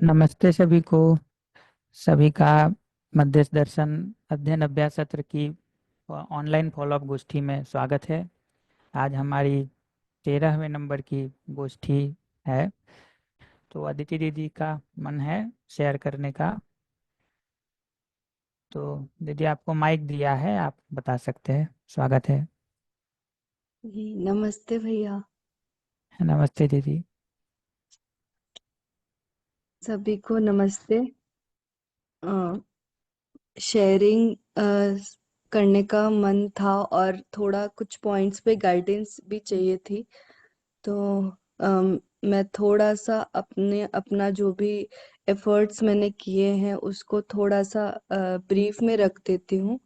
नमस्ते सभी को। सभी का मध्यस्थ दर्शन अध्ययन अभ्यास सत्र की ऑनलाइन फॉलोअप गोष्ठी में स्वागत है। आज हमारी 13वें नंबर की गोष्ठी है। तो अदिति दीदी का मन है शेयर करने का। तो दीदी आपको माइक दिया है, आप बता सकते हैं। स्वागत है। जी नमस्ते भैया। नमस्ते दीदी। सभी को नमस्ते। शेयरिंग करने का मन था और थोड़ा कुछ पॉइंट्स पे गाइडेंस भी चाहिए थी। तो मैं थोड़ा सा अपना जो भी एफर्ट्स मैंने किए हैं उसको थोड़ा सा ब्रीफ में रख देती हूँ।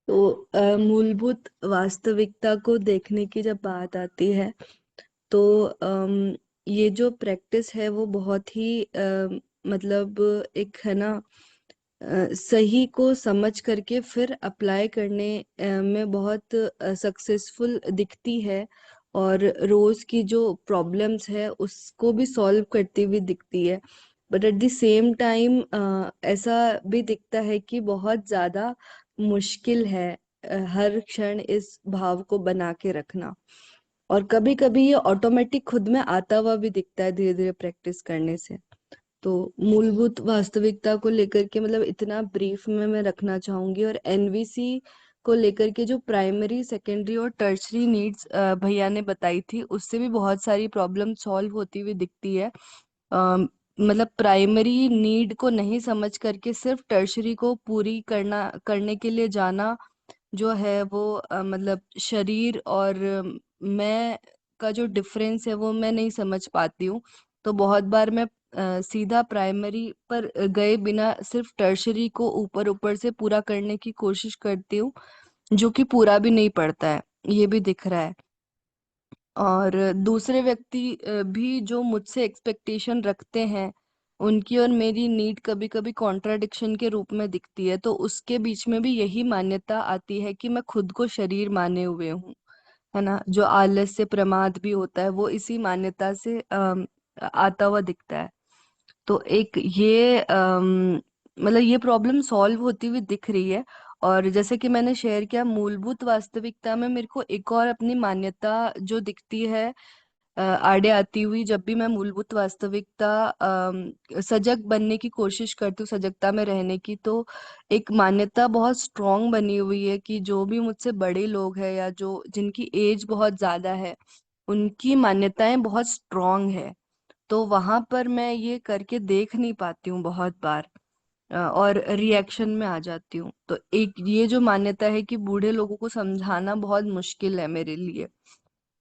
तो मूलभूत वास्तविकता को देखने की जब बात आती है तो ये जो प्रैक्टिस है वो बहुत ही मतलब एक है ना, सही को समझ करके फिर अप्लाई करने में बहुत सक्सेसफुल दिखती है और रोज की जो प्रॉब्लम्स है उसको भी सॉल्व करती हुई दिखती है। But at the same time ऐसा भी दिखता है कि बहुत ज्यादा मुश्किल है हर क्षण इस भाव को बना के रखना। और कभी कभी ये ऑटोमेटिक खुद में आता हुआ भी दिखता है धीरे धीरे प्रैक्टिस करने से। तो मूलभूत वास्तविकता को लेकर के मतलब इतना ब्रीफ में मैं रखना चाहूंगी। और एनवीसी को लेकर के जो प्राइमरी सेकेंडरी और टर्शरी नीड्स भैया ने बताई थी उससे भी बहुत सारी प्रॉब्लम सॉल्व होती हुई दिखती है। मतलब प्राइमरी नीड को नहीं समझ करके सिर्फ टर्शरी को पूरी करने के लिए जाना जो है वो मतलब शरीर और मैं का जो डिफरेंस है वो मैं नहीं समझ पाती हूँ। तो बहुत बार मैं सीधा प्राइमरी पर गए बिना सिर्फ टर्शरी को ऊपर ऊपर से पूरा करने की कोशिश करती हूँ, जो कि पूरा भी नहीं पड़ता है, ये भी दिख रहा है। और दूसरे व्यक्ति भी जो मुझसे एक्सपेक्टेशन रखते हैं उनकी और मेरी नीड कभी कभी कॉन्ट्राडिक्शन के रूप में दिखती है। तो उसके बीच में भी यही मान्यता आती है कि मैं खुद को शरीर माने हुए हूँ, है ना। जो आलस्य प्रमाद भी होता है वो इसी मान्यता से आता हुआ दिखता है। तो एक ये मतलब ये प्रॉब्लम सॉल्व होती हुई दिख रही है। और जैसे कि मैंने शेयर किया मूलभूत वास्तविकता में मेरे को एक और अपनी मान्यता जो दिखती है आड़े आती हुई जब भी मैं मूलभूत वास्तविकता सजग बनने की कोशिश करती हूँ, सजगता में रहने की। तो एक मान्यता बहुत स्ट्रांग बनी हुई है कि जो भी मुझसे बड़े लोग हैं या जो जिनकी एज बहुत ज्यादा है उनकी मान्यताएं बहुत स्ट्रांग है। तो वहां पर मैं ये करके देख नहीं पाती हूँ बहुत बार, और रिएक्शन में आ जाती हूँ। तो एक ये जो मान्यता है कि बूढ़े लोगों को समझाना बहुत मुश्किल है मेरे लिए,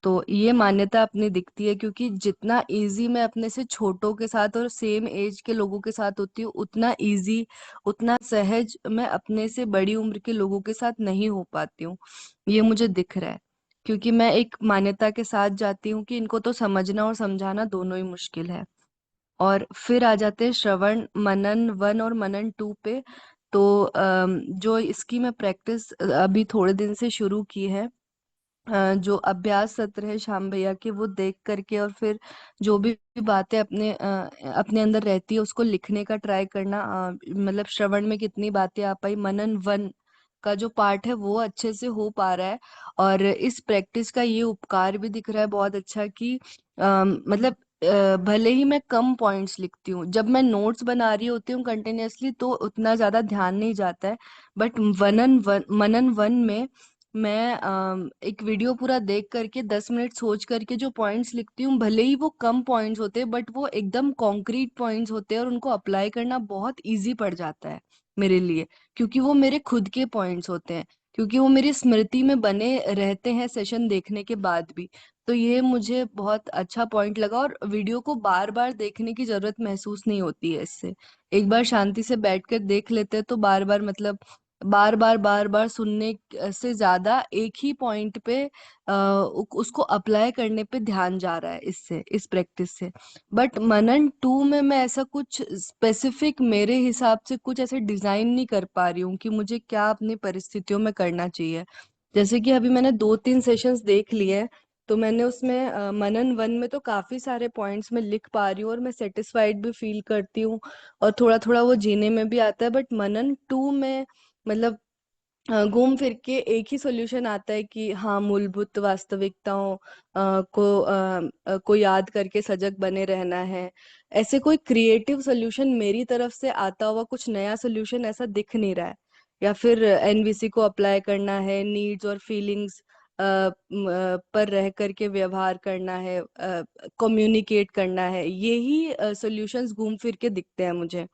तो ये मान्यता अपनी दिखती है क्योंकि जितना इजी मैं अपने से छोटों के साथ और सेम एज के लोगों के साथ होती हूँ उतना इजी, उतना सहज मैं अपने से बड़ी उम्र के लोगों के साथ नहीं हो पाती हूँ। ये मुझे दिख रहा है क्योंकि मैं एक मान्यता के साथ जाती हूँ कि इनको तो समझना और समझाना दोनों ही मुश्किल है। और फिर आ जाते हैं श्रवण मनन वन और मनन टू पे। तो जो इसकी मैं प्रैक्टिस अभी थोड़े दिन से शुरू की है, जो अभ्यास सत्र है श्याम भैया के वो देख करके और फिर जो भी बातें अपने अंदर रहती है उसको लिखने का ट्राई करना। मतलब श्रवण में कितनी बातें आ पाई, मनन वन का जो पार्ट है वो अच्छे से हो पा रहा है। और इस प्रैक्टिस का ये उपकार भी दिख रहा है बहुत अच्छा कि मतलब भले ही मैं कम पॉइंट्स लिखती हूँ, जब मैं नोट्स बना रही होती हूँ कंटिन्यूअसली तो उतना ज्यादा ध्यान नहीं जाता है। बट मनन वन में मैं एक वीडियो पूरा देख करके 10 मिनट सोच करके जो पॉइंट्स लिखती हूँ भले ही वो कम पॉइंट्स होते हैं बट वो एकदम कॉन्क्रीट पॉइंट्स होते हैं और उनको अप्लाई करना बहुत इजी पड़ जाता है मेरे लिए, क्योंकि वो मेरे खुद के पॉइंट्स होते हैं, क्योंकि वो मेरी स्मृति में बने रहते हैं सेशन देखने के बाद भी। तो ये मुझे बहुत अच्छा पॉइंट लगा और वीडियो को बार बार देखने की जरूरत महसूस नहीं होती है इससे। एक बार शांति से बैठकर देख लेते हैं तो बार बार सुनने से ज्यादा एक ही पॉइंट पे उसको अप्लाई करने पे ध्यान जा रहा है इससे, इस प्रैक्टिस से। बट मनन टू में मैं ऐसा कुछ स्पेसिफिक मेरे हिसाब से कुछ ऐसे डिजाइन नहीं कर पा रही हूँ कि मुझे क्या अपनी परिस्थितियों में करना चाहिए। जैसे कि अभी मैंने 2-3 सेशंस देख लिए हैं, तो मैंने उसमें मनन 1 में तो काफी सारे पॉइंट्स मैं लिख पा रही हूँ और मैं सेटिस्फाइड भी फील करती हूँ और थोड़ा थोड़ा वो जीने में भी आता है। बट मनन 2 में मतलब घूम फिर के एक ही सॉल्यूशन आता है कि हाँ, मूलभूत वास्तविकताओं को याद करके सजग बने रहना है। ऐसे कोई क्रिएटिव सॉल्यूशन मेरी तरफ से आता हुआ कुछ नया सॉल्यूशन ऐसा दिख नहीं रहा है। या फिर एनवीसी को अप्लाई करना है, नीड्स और फीलिंग्स पर रह करके व्यवहार करना है, कम्युनिकेट करना है, यही सॉल्यूशंस घूम फिर के दिखते हैं मुझे।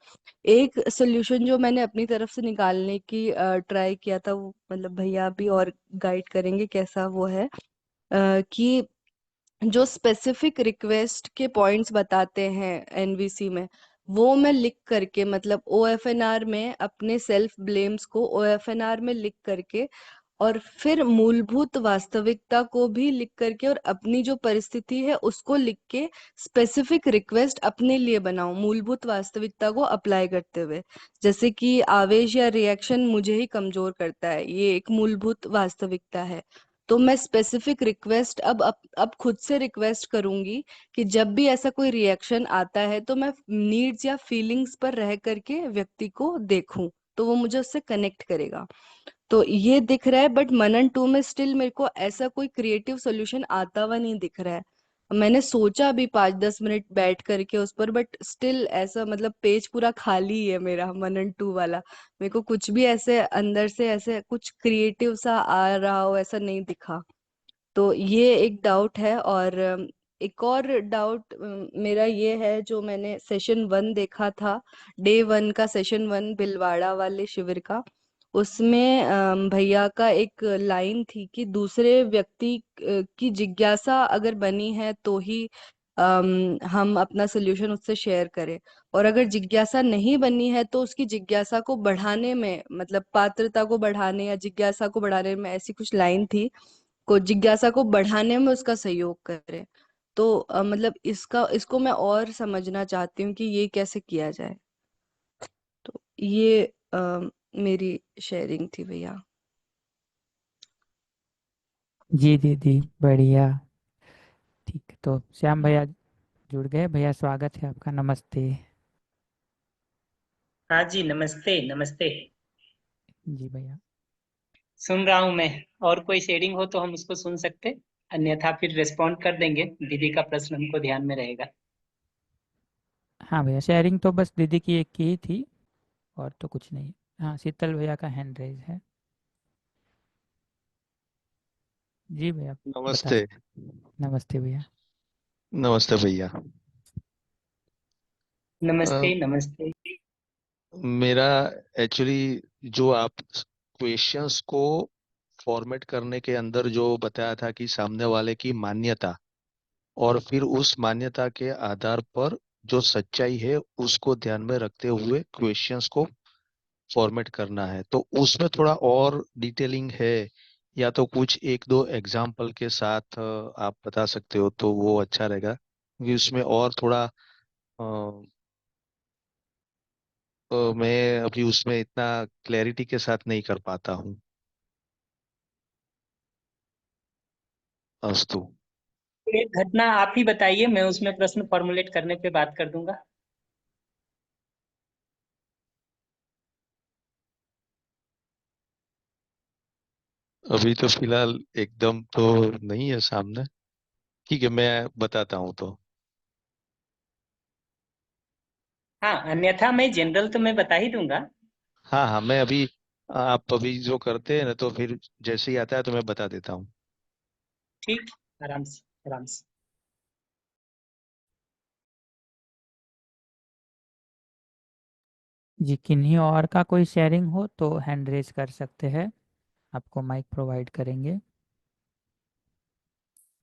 एक सोल्यूशन जो मैंने अपनी तरफ से निकालने की ट्राई किया था, वो मतलब भैया भी और गाइड करेंगे कैसा वो है, कि जो स्पेसिफिक रिक्वेस्ट के पॉइंट्स बताते हैं एनवीसी में, वो मैं लिख करके मतलब ओएफएनआर में अपने सेल्फ ब्लेम्स को ओएफएनआर में लिख करके और फिर मूलभूत वास्तविकता को भी लिख करके और अपनी जो परिस्थिति है उसको लिख के स्पेसिफिक रिक्वेस्ट अपने लिए बनाऊं मूलभूत वास्तविकता को अप्लाई करते हुए। जैसे कि आवेश या रिएक्शन मुझे ही कमजोर करता है, ये एक मूलभूत वास्तविकता है। तो मैं स्पेसिफिक रिक्वेस्ट अब खुद से रिक्वेस्ट करूंगी कि जब भी ऐसा कोई रिएक्शन आता है तो मैं नीड्स या फीलिंग्स पर रह करके व्यक्ति को देखूं, तो वो मुझे उससे कनेक्ट करेगा। तो ये दिख रहा है, बट मनन 2 में स्टिल मेरे को ऐसा कोई क्रिएटिव सॉल्यूशन आता हुआ नहीं दिख रहा है। मैंने सोचा अभी 5-10 मिनट बैठ करके उस पर, बट स्टिल ऐसा मतलब पेज पूरा खाली ही है मेरा मनन 2 वाला। मेरे को कुछ भी ऐसे अंदर से ऐसे कुछ क्रिएटिव सा आ रहा हो ऐसा नहीं दिखा। तो ये एक डाउट है। और एक और डाउट मेरा ये है, जो मैंने सेशन 1 देखा था, डे 1 का सेशन 1 भिलवाड़ा वाले शिविर का, उसमें भैया का एक लाइन थी कि दूसरे व्यक्ति की जिज्ञासा अगर बनी है तो ही हम अपना सोल्यूशन उससे शेयर करें, और अगर जिज्ञासा नहीं बनी है तो उसकी जिज्ञासा को बढ़ाने में मतलब पात्रता को बढ़ाने या जिज्ञासा को बढ़ाने में, ऐसी कुछ लाइन थी, को जिज्ञासा को बढ़ाने में उसका सहयोग करे। तो मतलब इसको मैं और समझना चाहती हूँ कि ये कैसे किया जाए। तो ये मेरी शेयरिंग थी भैया। जी दीदी, बढ़िया। ठीक है, तो श्याम भैया जुड़ गए। भैया स्वागत है आपका, नमस्ते। हाँ जी, नमस्ते नमस्ते। जी भैया। सुन रहा हूँ मैं। और कोई शेयरिंग हो तो हम उसको सुन सकते, अन्यथा फिर रिस्पॉन्ड कर देंगे। दीदी का प्रश्न हमको ध्यान में रहेगा। हाँ भैया, शेयरिंग तो बस दीदी की एक की ही थी, और तो कुछ नहीं। हाँ, शीतल भैया का हैंड रेज है। जी भैया, बता नमस्ते। सकते। नमस्ते भैया। नमस्ते भैया। नमस्ते अ, नमस्ते। मेरा एक्चुअली जो आप क्वेश्चंस को फॉर्मेट करने के अंदर जो बताया था कि सामने वाले की मान्यता और फिर उस मान्यता के आधार पर जो सच्चाई है उसको ध्यान में रखते हुए क्वेश्चंस को फॉर्मेट करना है, तो उसमें थोड़ा और डिटेलिंग है या तो कुछ एक दो एग्जाम्पल के साथ आप बता सकते हो तो वो अच्छा रहेगा, क्योंकि उसमें और थोड़ा मैं अभी उसमें इतना क्लैरिटी के साथ नहीं कर पाता हूँ। अस्तु। एक घटना आप ही बताइए, मैं उसमें प्रश्न फॉर्मुलेट करने पे बात कर दूंगा। अभी तो फिलहाल एकदम तो नहीं है सामने। ठीक है, मैं बताता हूँ तो। हाँ, अन्यथा मैं जनरल तो मैं बता ही दूंगा। हाँ हाँ, मैं अभी आप अभी जो करते हैं ना तो फिर जैसे ही आता है तो मैं बता देता हूँ। ठीक, आराम से आराम से। जी, किन्हीं और का कोई शेयरिंग हो तो हैंड रेज कर सकते हैं, आपको माइक प्रोवाइड करेंगे।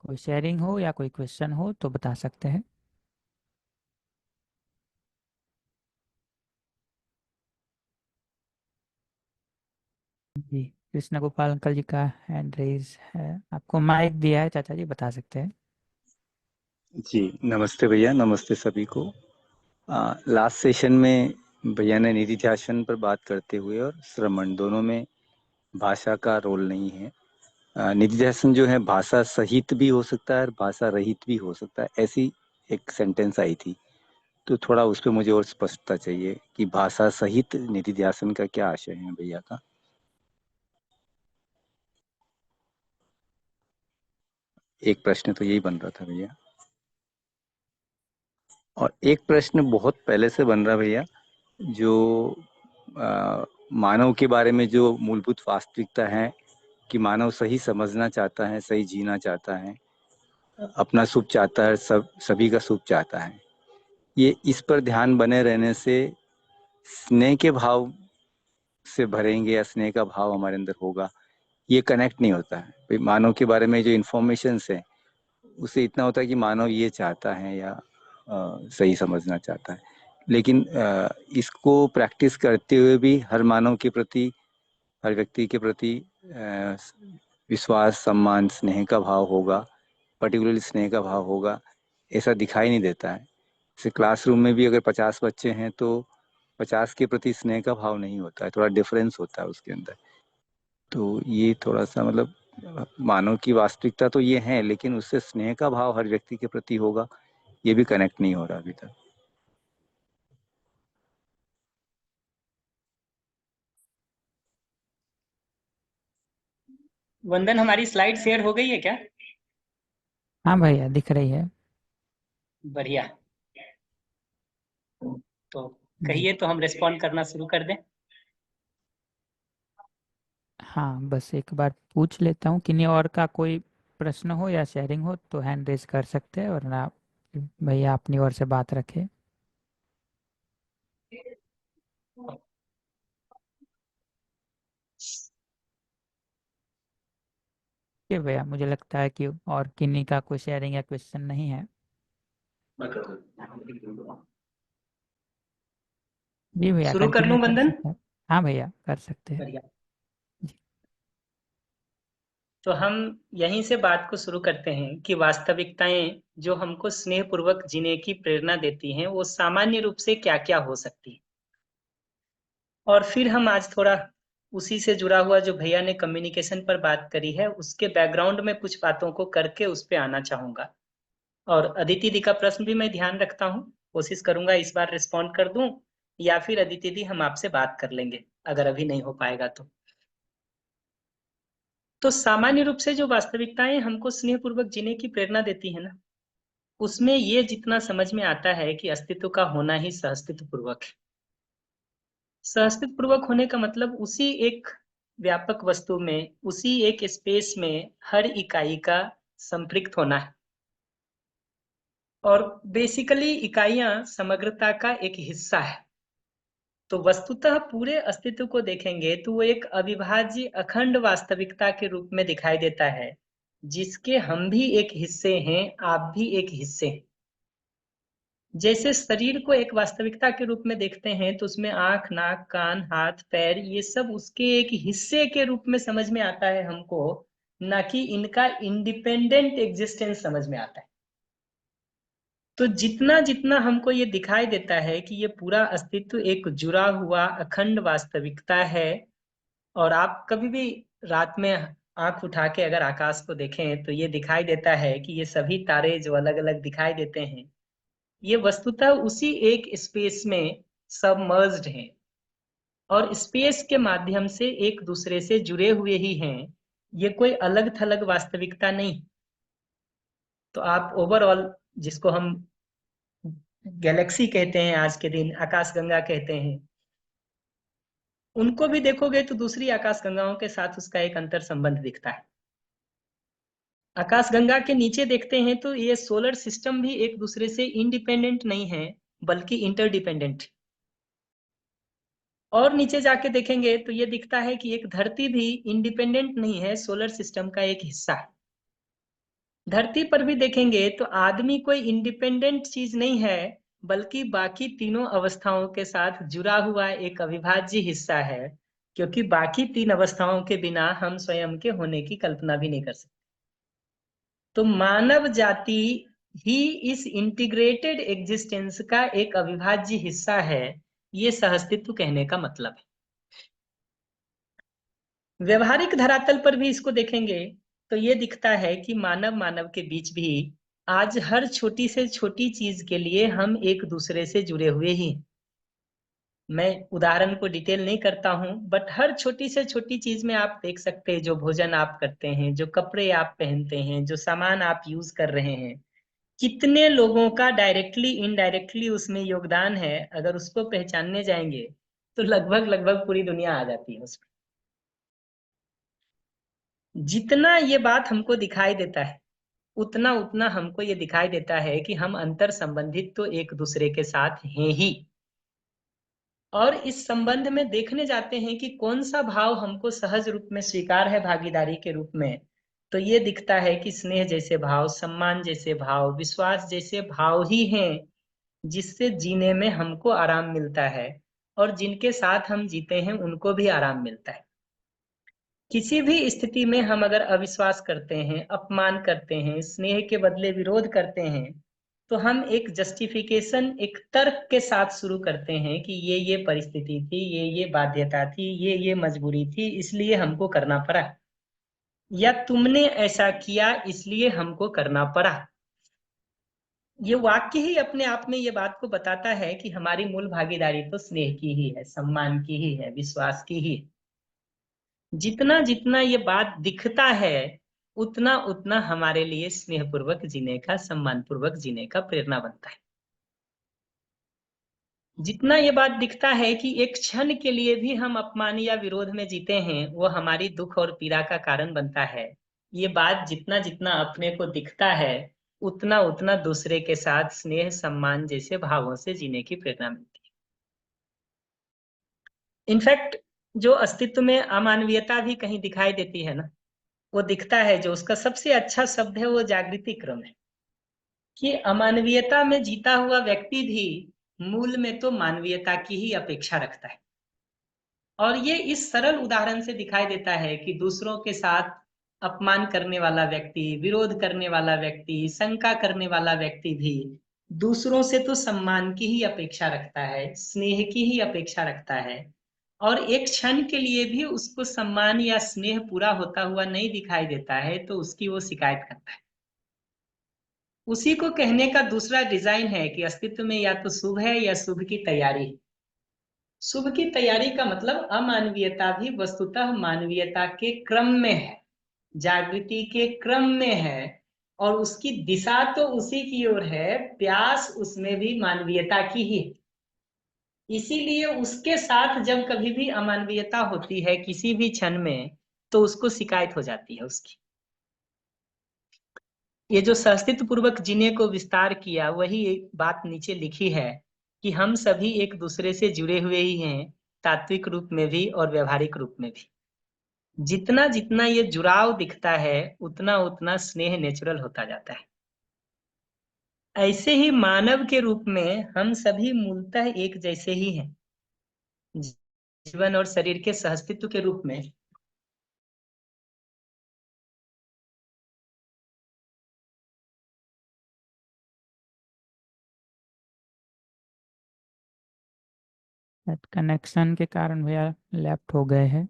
कोई शेयरिंग हो या कोई क्वेश्चन हो तो बता सकते हैं। जी, कृष्ण गोपाल अंकल जी का हैंड रेज है, आपको माइक दिया है चाचा जी, बता सकते हैं। जी नमस्ते भैया, नमस्ते सभी को। लास्ट सेशन में भैया ने निधिध्यासन पर बात करते हुए और श्रवण दोनों में भाषा का रोल नहीं है। निधिध्यासन जो है भाषा सहित भी हो सकता है और भाषा रहित भी हो सकता है, ऐसी एक सेंटेंस आई थी। तो थोड़ा उस पर मुझे और स्पष्टता चाहिए कि भाषा सहित निधिध्यासन का क्या आशय है भैया का। एक प्रश्न तो यही बन रहा था भैया, और एक प्रश्न बहुत पहले से बन रहा भैया, जो मानव के बारे में जो मूलभूत वास्तविकता है कि मानव सही समझना चाहता है, सही जीना चाहता है, अपना सुख चाहता है, सभी का सुख चाहता है। ये इस पर ध्यान बने रहने से स्नेह के भाव से भरेंगे या स्नेह का भाव हमारे अंदर होगा, ये कनेक्ट नहीं होता है। भाई मानव के बारे में जो इन्फॉर्मेशन है उसे इतना होता है कि मानव ये चाहता है या सही समझना चाहता है, लेकिन इसको प्रैक्टिस करते हुए भी हर मानव के प्रति, हर व्यक्ति के प्रति विश्वास, सम्मान, स्नेह का भाव होगा, पर्टिकुलरली स्नेह का भाव होगा, ऐसा दिखाई नहीं देता है। जैसे क्लासरूम में भी अगर 50 बच्चे हैं तो 50 के प्रति स्नेह का भाव नहीं होता है, थोड़ा डिफरेंस होता है उसके अंदर। तो ये थोड़ा सा मतलब मानव की वास्तविकता तो ये है, लेकिन उससे स्नेह का भाव हर व्यक्ति के प्रति होगा, ये भी कनेक्ट नहीं हो रहा अभी तक। वंदन, हमारी स्लाइड शेयर हो गई है क्या? हाँ भैया, दिख रही है। बढ़िया। तो जी। कहिए, तो हम रिस्पॉन्ड करना शुरू कर दें। हाँ, बस एक बार पूछ लेता हूँ, किन्हीं और का कोई प्रश्न हो या शेयरिंग हो तो हैंड रेज कर सकते हैं, वरना भैया अपनी ओर से बात रखें। ठीक भैया, मुझे लगता है कि और किन्हीं का कोई शेयरिंग या क्वेश्चन नहीं है। जी भैया, शुरू कर कंटिन्यू लूं कर वंदन? सकते हैं। हाँ भैया, कर सकते हैं। बढ़िया। जी। तो हम यहीं से बात को शुरू करते हैं कि वास्तविकताएं जो हमको स्नेहपूर्वक जीने की प्रेरणा देती हैं वो सामान्य रूप से क्या क्या हो सकती है। और फिर हम आज थोड़ा उसी से जुड़ा हुआ जो भैया ने कम्युनिकेशन पर बात करी है उसके बैकग्राउंड में कुछ बातों को करके उस पर आना चाहूंगा। और अदिति दी का प्रश्न भी मैं ध्यान रखता हूँ, कोशिश करूंगा इस बार रिस्पॉन्ड कर दूं, या फिर अदिति दी हम आपसे बात कर लेंगे अगर अभी नहीं हो पाएगा तो। तो सामान्य रूप से जो वास्तविकताएं हमको स्नेहपूर्वक जीने की प्रेरणा देती है ना, उसमें ये जितना समझ में आता है कि अस्तित्व का होना ही सहअस्तित्व पूर्वक है। सहअस्तित्व पूर्वक होने का मतलब उसी एक व्यापक वस्तु में, उसी एक स्पेस में हर इकाई का संपृक्त होना है। और बेसिकली इकाइयां समग्रता का एक हिस्सा है। तो वस्तुतः पूरे अस्तित्व को देखेंगे तो वो एक अविभाज्य अखंड वास्तविकता के रूप में दिखाई देता है, जिसके हम भी एक हिस्से हैं, आप भी एक हिस्से हैं। जैसे शरीर को एक वास्तविकता के रूप में देखते हैं तो उसमें आंख, नाक, कान, हाथ, पैर, ये सब उसके एक हिस्से के रूप में समझ में आता है हमको, ना कि इनका इंडिपेंडेंट एग्जिस्टेंस समझ में आता है। तो जितना जितना हमको ये दिखाई देता है कि ये पूरा अस्तित्व एक जुड़ा हुआ अखंड वास्तविकता है, और आप कभी भी रात में आंख उठा के अगर आकाश को देखें तो ये दिखाई देता है कि ये सभी तारे जो अलग अलग दिखाई देते हैं ये वस्तुतः उसी एक स्पेस में सबमर्ज्ड हैं, और स्पेस के माध्यम से एक दूसरे से जुड़े हुए ही हैं। ये कोई अलग थलग वास्तविकता नहीं। तो आप ओवरऑल, जिसको हम गैलेक्सी कहते हैं, आज के दिन आकाशगंगा कहते हैं, उनको भी देखोगे तो दूसरी आकाशगंगाओं के साथ उसका एक अंतर संबंध दिखता है। आकाशगंगा के नीचे देखते हैं तो ये सोलर सिस्टम भी एक दूसरे से इंडिपेंडेंट नहीं है, बल्कि इंटरडिपेंडेंट। और नीचे जाके देखेंगे तो ये दिखता है कि एक धरती भी इंडिपेंडेंट नहीं है, सोलर सिस्टम का एक हिस्सा है। धरती पर भी देखेंगे तो आदमी कोई इंडिपेंडेंट चीज नहीं है, बल्कि बाकी तीनों अवस्थाओं के साथ जुड़ा हुआ एक अविभाज्य हिस्सा है, क्योंकि बाकी तीन अवस्थाओं के बिना हम स्वयं के होने की कल्पना भी नहीं कर सकते। तो मानव जाति ही इस इंटीग्रेटेड एग्जिस्टेंस का एक अविभाज्य हिस्सा है, ये सहअस्तित्व कहने का मतलब है। व्यवहारिक धरातल पर भी इसको देखेंगे तो ये दिखता है कि मानव मानव के बीच भी आज हर छोटी से छोटी चीज के लिए हम एक दूसरे से जुड़े हुए ही हैं। मैं उदाहरण को डिटेल नहीं करता हूं, बट हर छोटी से छोटी चीज में आप देख सकते हैं, जो भोजन आप करते हैं, जो कपड़े आप पहनते हैं, जो सामान आप यूज कर रहे हैं, कितने लोगों का डायरेक्टली इनडायरेक्टली उसमें योगदान है। अगर उसको पहचानने जाएंगे तो लगभग लगभग पूरी दुनिया आ जाती है उसमें। जितना ये बात हमको दिखाई देता है, उतना उतना हमको ये दिखाई देता है कि हम अंतर संबंधित तो एक दूसरे के साथ हैं ही। और इस संबंध में देखने जाते हैं कि कौन सा भाव हमको सहज रूप में स्वीकार है भागीदारी के रूप में, तो ये दिखता है कि स्नेह जैसे भाव, सम्मान जैसे भाव, विश्वास जैसे भाव ही हैं जिससे जीने में हमको आराम मिलता है, और जिनके साथ हम जीते हैं उनको भी आराम मिलता है। किसी भी स्थिति में हम अगर अविश्वास करते हैं, अपमान करते हैं, स्नेह के बदले विरोध करते हैं, तो हम एक जस्टिफिकेशन, एक तर्क के साथ शुरू करते हैं कि ये परिस्थिति थी, ये बाध्यता थी, ये मजबूरी थी, इसलिए हमको करना पड़ा, या तुमने ऐसा किया इसलिए हमको करना पड़ा। ये वाक्य ही अपने आप में ये बात को बताता है कि हमारी मूल भागीदारी तो स्नेह की ही है, सम्मान की ही है, विश्वास की ही है। जितना जितना ये बात दिखता है, उतना उतना हमारे लिए स्नेहपूर्वक जीने का, सम्मान पूर्वक जीने का प्रेरणा बनता है। जितना ये बात दिखता है कि एक क्षण के लिए भी हम अपमान या विरोध में जीते हैं, वो हमारी दुख और पीड़ा का कारण बनता है। ये बात जितना जितना अपने को दिखता है, उतना उतना दूसरे के साथ स्नेह सम्मान जैसे भावों से जीने की प्रेरणा मिलती है। इनफैक्ट जो अस्तित्व में अमानवीयता भी कहीं दिखाई देती है ना, वो दिखता है, जो उसका सबसे अच्छा शब्द है वो जागृति क्रम है, कि अमानवीयता में जीता हुआ व्यक्ति भी मूल में तो मानवीयता की ही अपेक्षा रखता है। और ये इस सरल उदाहरण से दिखाई देता है कि दूसरों के साथ अपमान करने वाला व्यक्ति, विरोध करने वाला व्यक्ति, शंका करने वाला व्यक्ति भी दूसरों से तो सम्मान की ही अपेक्षा रखता है, स्नेह की ही अपेक्षा रखता है, और एक क्षण के लिए भी उसको सम्मान या स्नेह पूरा होता हुआ नहीं दिखाई देता है तो उसकी वो शिकायत करता है। उसी को कहने का दूसरा डिजाइन है कि अस्तित्व में या तो शुभ है या शुभ की तैयारी है। शुभ की तैयारी का मतलब अमानवीयता भी वस्तुतः मानवीयता के क्रम में है, जागृति के क्रम में है, और उसकी दिशा तो उसी की ओर है, प्यास उसमें भी मानवीयता की ही है। इसीलिए उसके साथ जब कभी भी अमानवीयता होती है किसी भी क्षण में, तो उसको शिकायत हो जाती है उसकी। ये जो सहस्तित्व पूर्वक जीने को विस्तार किया, वही एक बात नीचे लिखी है कि हम सभी एक दूसरे से जुड़े हुए ही हैं, तात्विक रूप में भी और व्यवहारिक रूप में भी। जितना जितना ये जुड़ाव दिखता है, उतना उतना स्नेह नेचुरल होता जाता है। ऐसे ही मानव के रूप में हम सभी मूलतः एक जैसे ही हैं, जीवन और शरीर के सहअस्तित्व के रूप में। कनेक्शन के कारण भैया लेफ्ट हो गए हैं।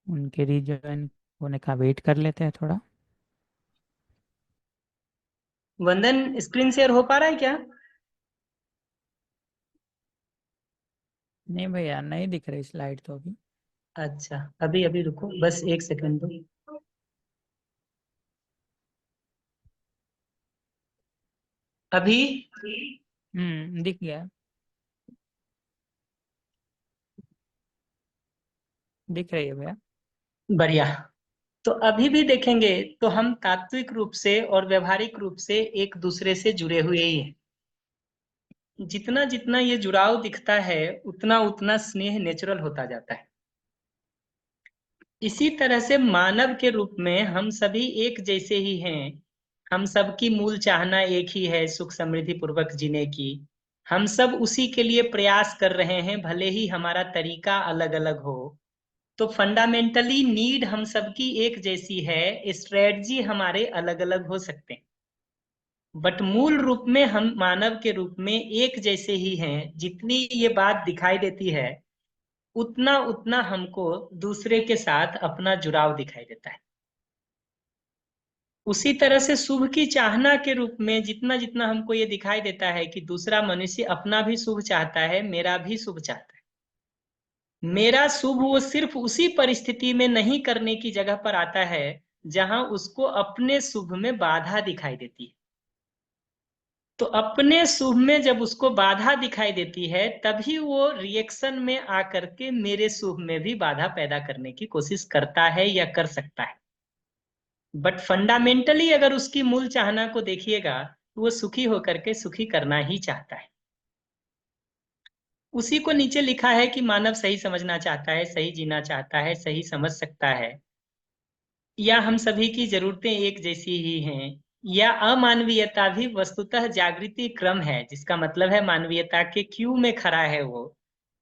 उनके रिज्वाइन होने का वेट कर लेते हैं थोड़ा। वंदन, स्क्रीन शेयर हो पा रहा है क्या? नहीं भैया, नहीं दिख रही स्लाइड तो अभी। अच्छा, अभी अभी रुको, बस एक सेकंड दो। अभी दिख गया, दिख रही है भैया। बढ़िया। तो अभी भी देखेंगे तो हम तात्विक रूप से और व्यवहारिक रूप से एक दूसरे से जुड़े हुए ही हैं। जितना जितना ये जुड़ाव दिखता है, उतना उतना स्नेह नेचुरल होता जाता है। इसी तरह से मानव के रूप में हम सभी एक जैसे ही हैं। हम सबकी मूल चाहना एक ही है, सुख समृद्धि पूर्वक जीने की। हम सब उसी के लिए प्रयास कर रहे हैं, भले ही हमारा तरीका अलग अलग हो। तो फंडामेंटली नीड हम सबकी एक जैसी है, स्ट्रेटजी हमारे अलग अलग हो सकते हैं। बट मूल रूप में हम मानव के रूप में एक जैसे ही हैं। जितनी ये बात दिखाई देती है उतना उतना हमको दूसरे के साथ अपना जुड़ाव दिखाई देता है। उसी तरह से शुभ की चाहना के रूप में जितना जितना हमको ये दिखाई देता है कि दूसरा मनुष्य अपना भी शुभ चाहता है, मेरा भी शुभ चाहता है। मेरा शुभ वो सिर्फ उसी परिस्थिति में नहीं करने की जगह पर आता है जहां उसको अपने शुभ में बाधा दिखाई देती है। तो अपने शुभ में जब उसको बाधा दिखाई देती है तभी वो रिएक्शन में आकर के मेरे शुभ में भी बाधा पैदा करने की कोशिश करता है या कर सकता है। बट फंडामेंटली अगर उसकी मूल चाहना को देखिएगा तो वो सुखी होकर के सुखी करना ही चाहता है। उसी को नीचे लिखा है कि मानव सही समझना चाहता है, सही जीना चाहता है, सही समझ सकता है, या हम सभी की जरूरतें एक जैसी ही हैं, या अमानवीयता भी वस्तुतः जागृति क्रम है, जिसका मतलब है मानवीयता के क्यू में खड़ा है वो।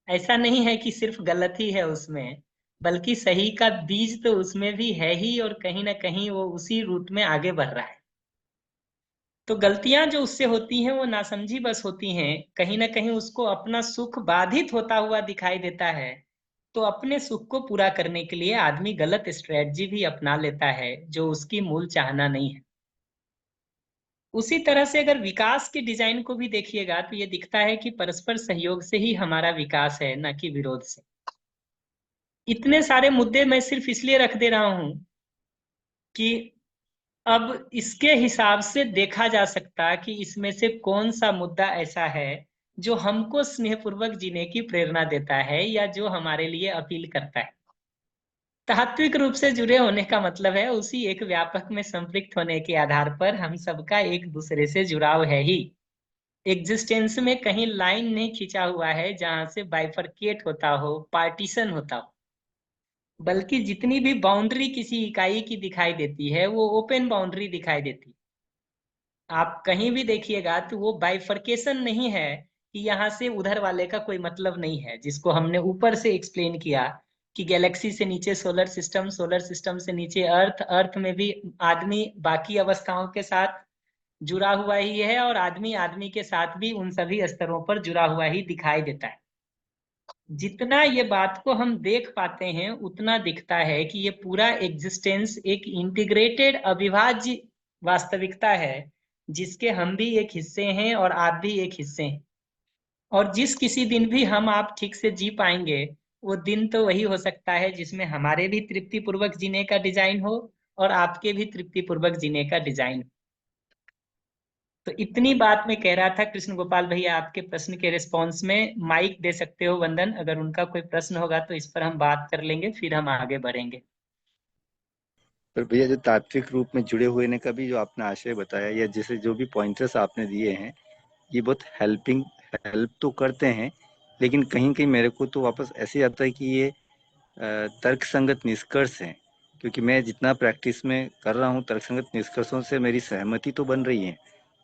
ऐसा नहीं है कि सिर्फ गलत ही है उसमें, बल्कि सही का बीज तो उसमें भी है ही, और कहीं ना कहीं वो उसी रूट में आगे बढ़ रहा है। तो गलतियां जो उससे होती हैं वो नासमझी बस होती हैं। कहीं ना कहीं उसको अपना सुख बाधित होता हुआ दिखाई देता है, तो अपने सुख को पूरा करने के लिए आदमी गलत स्ट्रेटजी भी अपना लेता है जो उसकी मूल चाहना नहीं है। उसी तरह से अगर विकास के डिजाइन को भी देखिएगा तो ये दिखता है कि परस्पर सहयोग से ही हमारा विकास है, न कि विरोध से। इतने सारे मुद्दे मैं सिर्फ इसलिए रख दे रहा हूं कि अब इसके हिसाब से देखा जा सकता कि इसमें से कौन सा मुद्दा ऐसा है जो हमको स्नेहपूर्वक जीने की प्रेरणा देता है या जो हमारे लिए अपील करता है। तात्विक रूप से जुड़े होने का मतलब है उसी एक व्यापक में संपृक्त होने के आधार पर हम सबका एक दूसरे से जुड़ाव है ही। एग्जिस्टेंस में कहीं लाइन नहीं खींचा हुआ है जहां से बाइफरकेट होता हो, पार्टीशन होता हो, बल्कि जितनी भी बाउंड्री किसी इकाई की दिखाई देती है वो ओपन बाउंड्री दिखाई देती है। आप कहीं भी देखिएगा तो वो बाइफरकेशन नहीं है कि यहाँ से उधर वाले का कोई मतलब नहीं है, जिसको हमने ऊपर से एक्सप्लेन किया कि गैलेक्सी से नीचे सोलर सिस्टम, सोलर सिस्टम से नीचे अर्थ, अर्थ में भी आदमी बाकी अवस्थाओं के साथ जुड़ा हुआ ही है, और आदमी आदमी के साथ भी उन सभी स्तरों पर जुड़ा हुआ ही दिखाई देता है। जितना ये बात को हम देख पाते हैं उतना दिखता है कि ये पूरा एग्जिस्टेंस एक इंटीग्रेटेड अविभाज्य वास्तविकता है, जिसके हम भी एक हिस्से हैं और आप भी एक हिस्से हैं। और जिस किसी दिन भी हम आप ठीक से जी पाएंगे वो दिन तो वही हो सकता है जिसमें हमारे भी तृप्ति पूर्वक जीने का डिजाइन हो और आपके भी तृप्ति पूर्वक जीने का डिजाइन हो। तो इतनी बात मैं कह रहा था। कृष्ण गोपाल भैया, आपके प्रश्न के रिस्पॉन्स में माइक दे सकते हो वंदन, अगर उनका कोई प्रश्न होगा तो इस पर हम बात कर लेंगे, फिर हम आगे बढ़ेंगे। पर भैया जो तात्विक रूप में जुड़े हुए ने का भी जो आपने आशय बताया या जैसे जो भी पॉइंटर्स आपने दिए हैं ये बहुत हेल्प तो करते हैं, लेकिन कहीं कहीं मेरे को तो वापस ऐसे आता है कि ये तर्कसंगत निष्कर्ष हैं, क्योंकि मैं जितना प्रैक्टिस में कर रहा हूँ तर्कसंगत निष्कर्षों से मेरी सहमति तो बन रही है,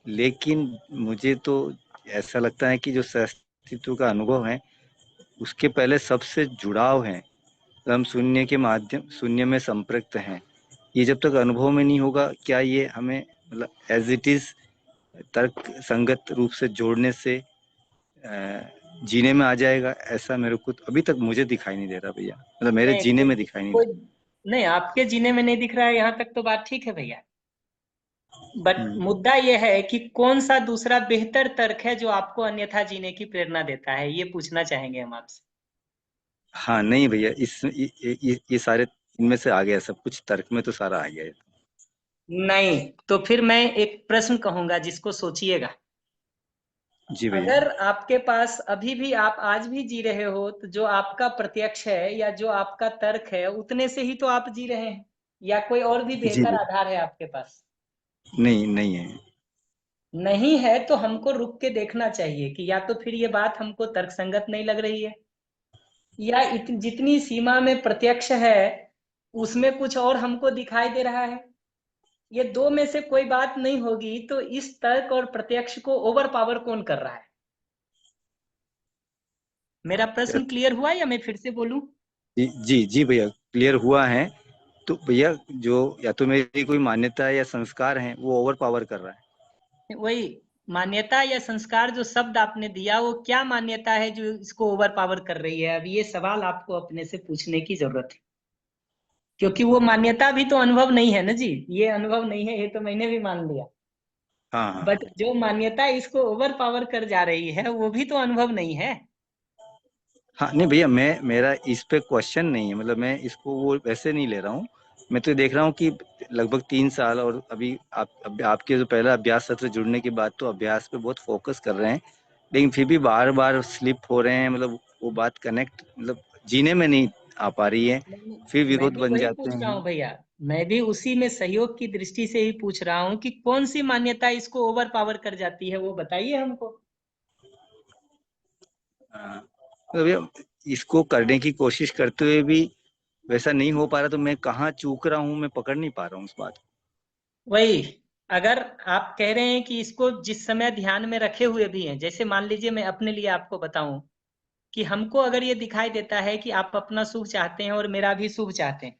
लेकिन मुझे तो ऐसा लगता है कि जो अस्तित्व का अनुभव है उसके पहले सबसे जुड़ाव है। तो हम शून्य के माध्यम शून्य में संपृक्त हैं, ये जब तक अनुभव में नहीं होगा क्या ये हमें मतलब एज इट इज तर्क संगत रूप से जोड़ने से जीने में आ जाएगा? ऐसा मेरे को अभी तक मुझे दिखाई नहीं दे रहा भैया, मतलब मेरे नहीं, जीने कोई में दिखाई नहीं कोई दे नहीं, आपके जीने में नहीं दिख रहा है, यहाँ तक तो बात ठीक है भैया। बट रहा। मुद्दा यह है कि कौन सा दूसरा बेहतर तर्क है जो आपको अन्यथा जीने की प्रेरणा देता है, ये पूछना चाहेंगे हम आपसे। हाँ नहीं भैया, ये सारे इनमें से आ गया, सब कुछ तर्क में तो सारा आ गया है। नहीं तो फिर मैं एक प्रश्न कहूंगा जिसको सोचिएगा। जी भैया। अगर आपके पास अभी भी आप आज भी जी रहे हो तो जो आपका प्रत्यक्ष है या जो आपका तर्क है उतने से ही तो आप जी रहे हैं, या कोई और भी जी बेहतर भैया। आधार है आपके पास? नहीं नहीं है। नहीं है तो हमको रुक के देखना चाहिए कि या तो फिर ये बात हमको तर्कसंगत नहीं लग रही है, या जितनी सीमा में प्रत्यक्ष है उसमें कुछ और हमको दिखाई दे रहा है। ये दो में से कोई बात नहीं होगी तो इस तर्क और प्रत्यक्ष को ओवर पावर कौन कर रहा है? मेरा या- प्रश्न क्लियर हुआ या मैं फिर से बोलूं? जी जी जी भैया, क्लियर हुआ है। तो भैया जो या तो मेरी कोई मान्यता है या संस्कार है वो ओवर पावर कर रहा है। वही मान्यता या संस्कार जो शब्द आपने दिया, वो क्या मान्यता है जो इसको ओवर पावर कर रही है? अब ये सवाल आपको अपने से पूछने की जरूरत है, क्योंकि वो मान्यता भी तो अनुभव नहीं है ना जी। ये अनुभव नहीं है, ये तो मैंने भी मान लिया, हाँ हाँ बट जो मान्यता इसको ओवर पावर कर जा रही है वो भी तो अनुभव नहीं है। हाँ। नहीं भैया, मेरा इस पे क्वेश्चन नहीं है, मतलब मैं इसको वो वैसे नहीं ले रहा हूँ। मैं तो देख रहा हूँ कि लगभग 3 साल और अभी आपके जो पहला अभ्यास सत्र जुड़ने के बाद तो अभ्यास पे बहुत फोकस कर रहे हैं, लेकिन फिर भी बार बार स्लिप हो रहे हैं, मतलब वो बात कनेक्ट मतलब जीने में नहीं आ पा रही है, फिर मैं विरोध भी बन वही जाते पूछ रहा हूँ हैं। भैया, मैं भी उसी में सहयोग की दृष्टि से ही पूछ रहा हूँ कि कौन सी मान्यता इसको ओवर पावर कर जाती है, वो बताइए हमको। हाँ, मतलब भैया इसको करने की कोशिश करते हुए भी वैसा नहीं हो पा रहा, तो मैं कहाँ चूक रहा हूँ मैं पकड़ नहीं पा रहा हूँ उस बात वही, अगर आप कह रहे हैं कि इसको जिस समय ध्यान में रखे हुए भी हैं, जैसे मान लीजिए मैं अपने लिए आपको बताऊं कि हमको अगर ये दिखाई देता है कि आप अपना शुभ चाहते हैं और मेरा भी शुभ चाहते हैं,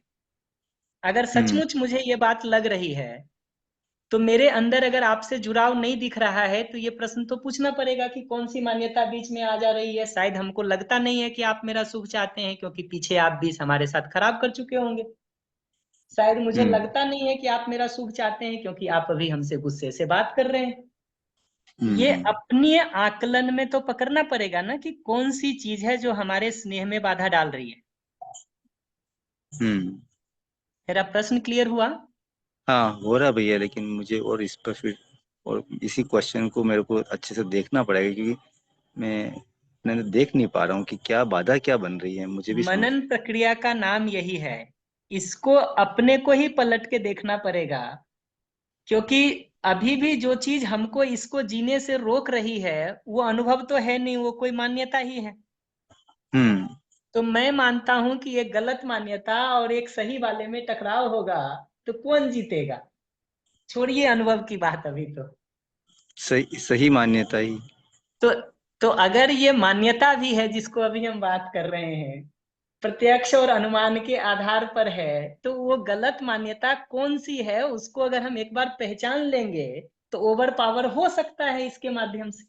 अगर को। सचमुच मुझे ये बात लग रही है, तो मेरे अंदर अगर आपसे जुड़ाव नहीं दिख रहा है, तो ये प्रश्न तो पूछना पड़ेगा कि कौन सी मान्यता बीच में आ जा रही है। शायद हमको लगता नहीं है कि आप मेरा शुभ चाहते हैं, क्योंकि पीछे आप भी हमारे साथ खराब कर चुके होंगे। शायद मुझे हम्म लगता नहीं है कि आप मेरा शुभ चाहते हैं, क्योंकि आप अभी हमसे गुस्से से बात कर रहे हैं। ये हम्म अपने आकलन में तो पकड़ना पड़ेगा ना कि कौन सी चीज है जो हमारे स्नेह में बाधा डाल रही है। हम्म। मेरा प्रश्न क्लियर हुआ? हाँ हो रहा भैया, लेकिन मुझे और इस पर फिर और इसी क्वेश्चन को मेरे को अच्छे से देखना पड़ेगा, क्योंकि मैं देख नहीं पा रहा हूँ कि क्या बाधा क्या बन रही है, मुझे भी समझ। मनन प्रक्रिया का नाम यही है। इसको अपने को ही पलट के देखना पड़ेगा, क्योंकि अभी भी जो चीज हमको इसको जीने से रोक रही है, वो अनुभव तो है नहीं, वो कोई मान्यता ही है। हम्म तो मैं मानता हूं कि एक गलत मान्यता और एक सही वाले में टकराव होगा, तो कौन जीतेगा? छोड़िए अनुभव की बात अभी सही सही मान्यता ही। तो तो अगर ये मान्यता भी है जिसको अभी हम बात कर रहे हैं, प्रत्यक्ष और अनुमान के आधार पर है, तो वो गलत मान्यता कौन सी है उसको अगर हम एक बार पहचान लेंगे, तो ओवर पावर हो सकता है इसके माध्यम से।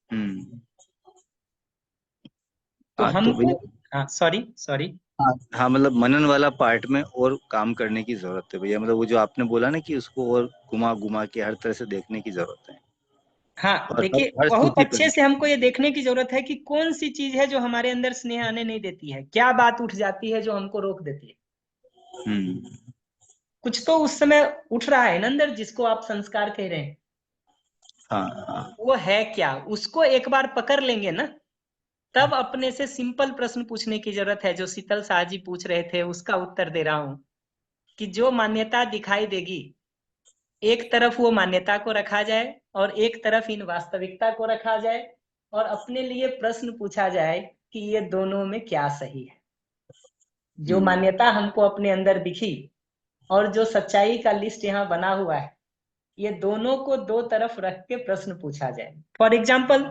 हम्म। तो हाँ तो हमको, भैया, हाँ सॉरी सॉरी, हाँ हाँ, मतलब मनन वाला पार्ट में और काम करने की जरूरत है भैया, मतलब वो जो आपने बोला ना कि उसको और घुमा घुमा के हर तरह से देखने की जरूरत है, हाँ और देखिए, हर बहुत स्थिति अच्छे पर। से हमको ये देखने की जरूरत है कि कौन सी चीज है जो हमारे अंदर स्नेह आने नहीं देती है, क्या बात उठ जाती है जो हमको रोक देती है। हम्म। कुछ तो उस समय उठ रहा है ना अंदर, जिसको आप संस्कार कह रहे हैं। हाँ हाँ। वो है क्या, उसको एक बार पकड़ लेंगे ना, तब अपने से सिंपल प्रश्न पूछने की जरूरत है, जो शीतल शाह जी पूछ रहे थे उसका उत्तर दे रहा हूं, कि जो मान्यता दिखाई देगी, एक तरफ वो मान्यता को रखा जाए और एक तरफ इन वास्तविकता को रखा जाए, और अपने लिए प्रश्न पूछा जाए कि ये दोनों में क्या सही है। जो हम्म मान्यता हमको अपने अंदर दिखी और जो सच्चाई का लिस्ट यहाँ बना हुआ है, ये दोनों को दो तरफ रख के प्रश्न पूछा जाए। फॉर एग्जाम्पल,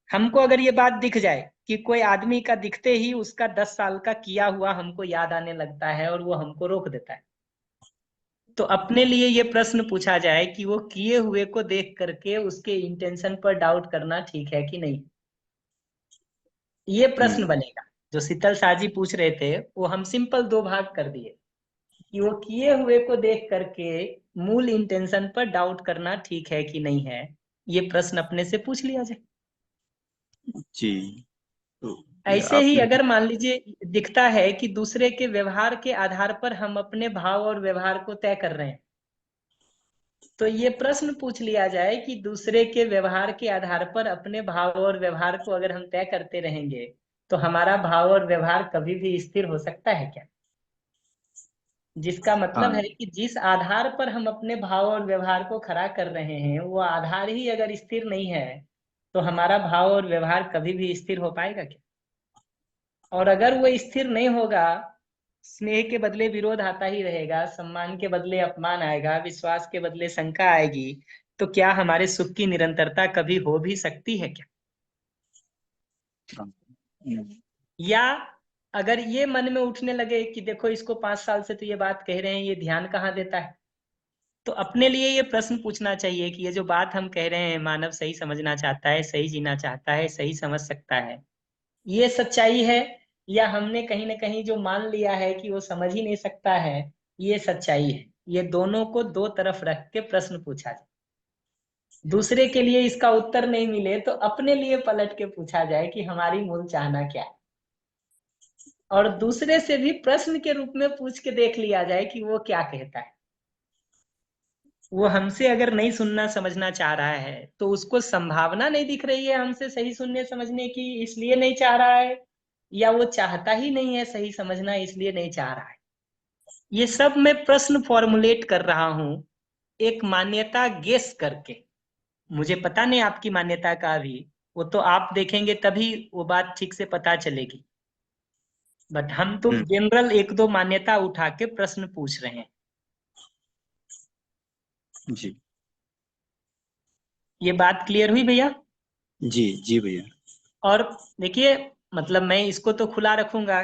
हमको अगर ये बात दिख जाए कि कोई आदमी का दिखते ही उसका 10 साल का किया हुआ हमको याद आने लगता है और वो हमको रोक देता है, तो अपने लिए ये प्रश्न पूछा जाए कि वो किए हुए को देख करके उसके इंटेंशन पर डाउट करना ठीक है कि नहीं। ये प्रश्न हम्म। बनेगा। जो शीतल साजी पूछ रहे थे, वो हम सिंपल दो भाग कर दिए, कि वो किए हुए को देख करके मूल इंटेंशन पर डाउट करना ठीक है कि नहीं है। ये प्रश्न अपने से पूछ लिया जाए। जी। तो ये ऐसे ही आपने। अगर मान लीजिए दिखता है कि दूसरे के व्यवहार के आधार पर हम अपने भाव और व्यवहार को तय कर रहे हैं, तो ये प्रश्न पूछ लिया जाए कि दूसरे के व्यवहार के आधार पर अपने भाव और व्यवहार को अगर हम तय करते रहेंगे, तो हमारा भाव और व्यवहार कभी भी स्थिर हो सकता है क्या? जिसका मतलब हाँ। है कि जिस आधार पर हम अपने भाव और व्यवहार को खड़ा कर रहे हैं, वो आधार ही अगर स्थिर नहीं है, तो हमारा भाव और व्यवहार कभी भी स्थिर हो पाएगा क्या? और अगर वो स्थिर नहीं होगा, स्नेह के बदले विरोध आता ही रहेगा, सम्मान के बदले अपमान आएगा, विश्वास के बदले शंका आएगी, तो क्या हमारे सुख की निरंतरता कभी हो भी सकती है क्या? हाँ, हम्म या अगर ये मन में उठने लगे कि देखो, इसको 5 साल से तो ये बात कह रहे हैं, ये ध्यान कहाँ देता है, तो अपने लिए ये प्रश्न पूछना चाहिए कि ये जो बात हम कह रहे हैं, मानव सही समझना चाहता है, सही जीना चाहता है, सही समझ सकता है, ये सच्चाई है, या हमने कहीं ना कहीं जो मान लिया है कि वो समझ ही नहीं सकता है, ये सच्चाई है। ये दोनों को दो तरफ रख के प्रश्न पूछा जाए। दूसरे के लिए इसका उत्तर नहीं मिले तो अपने लिए पलट के पूछा जाए कि हमारी मूल चाहना क्या है, और दूसरे से भी प्रश्न के रूप में पूछ के देख लिया जाए कि वो क्या कहता है। वो हमसे अगर नहीं सुनना समझना चाह रहा है तो उसको संभावना नहीं दिख रही है हमसे सही सुनने समझने की, इसलिए नहीं चाह रहा है, या वो चाहता ही नहीं है सही समझना इसलिए नहीं चाह रहा है। ये सब मैं प्रश्न फॉर्मुलेट कर रहा हूं एक मान्यता गेस करके। मुझे पता नहीं आपकी मान्यता का भी, वो तो आप देखेंगे तभी वो बात ठीक से पता चलेगी, बट हम तो जनरल एक दो मान्यता उठा के प्रश्न पूछ रहे हैं। जी ये बात क्लियर हुई भैया? जी जी भैया। और देखिए, मतलब मैं इसको तो खुला रखूंगा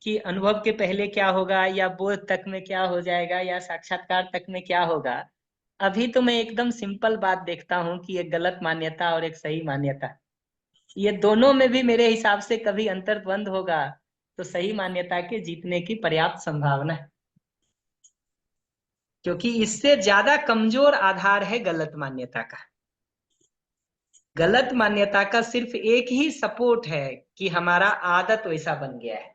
कि अनुभव के पहले क्या होगा, या बोध तक में क्या हो जाएगा, या साक्षात्कार तक में क्या होगा। अभी तो मैं एकदम सिंपल बात देखता हूँ कि एक गलत मान्यता और एक सही मान्यता, ये दोनों में भी मेरे हिसाब से कभी अंतर्द्वंद होगा तो सही मान्यता के जीतने की पर्याप्त संभावना है, क्योंकि इससे ज्यादा कमजोर आधार है गलत मान्यता का। गलत मान्यता का सिर्फ एक ही सपोर्ट है कि हमारा आदत वैसा बन गया है,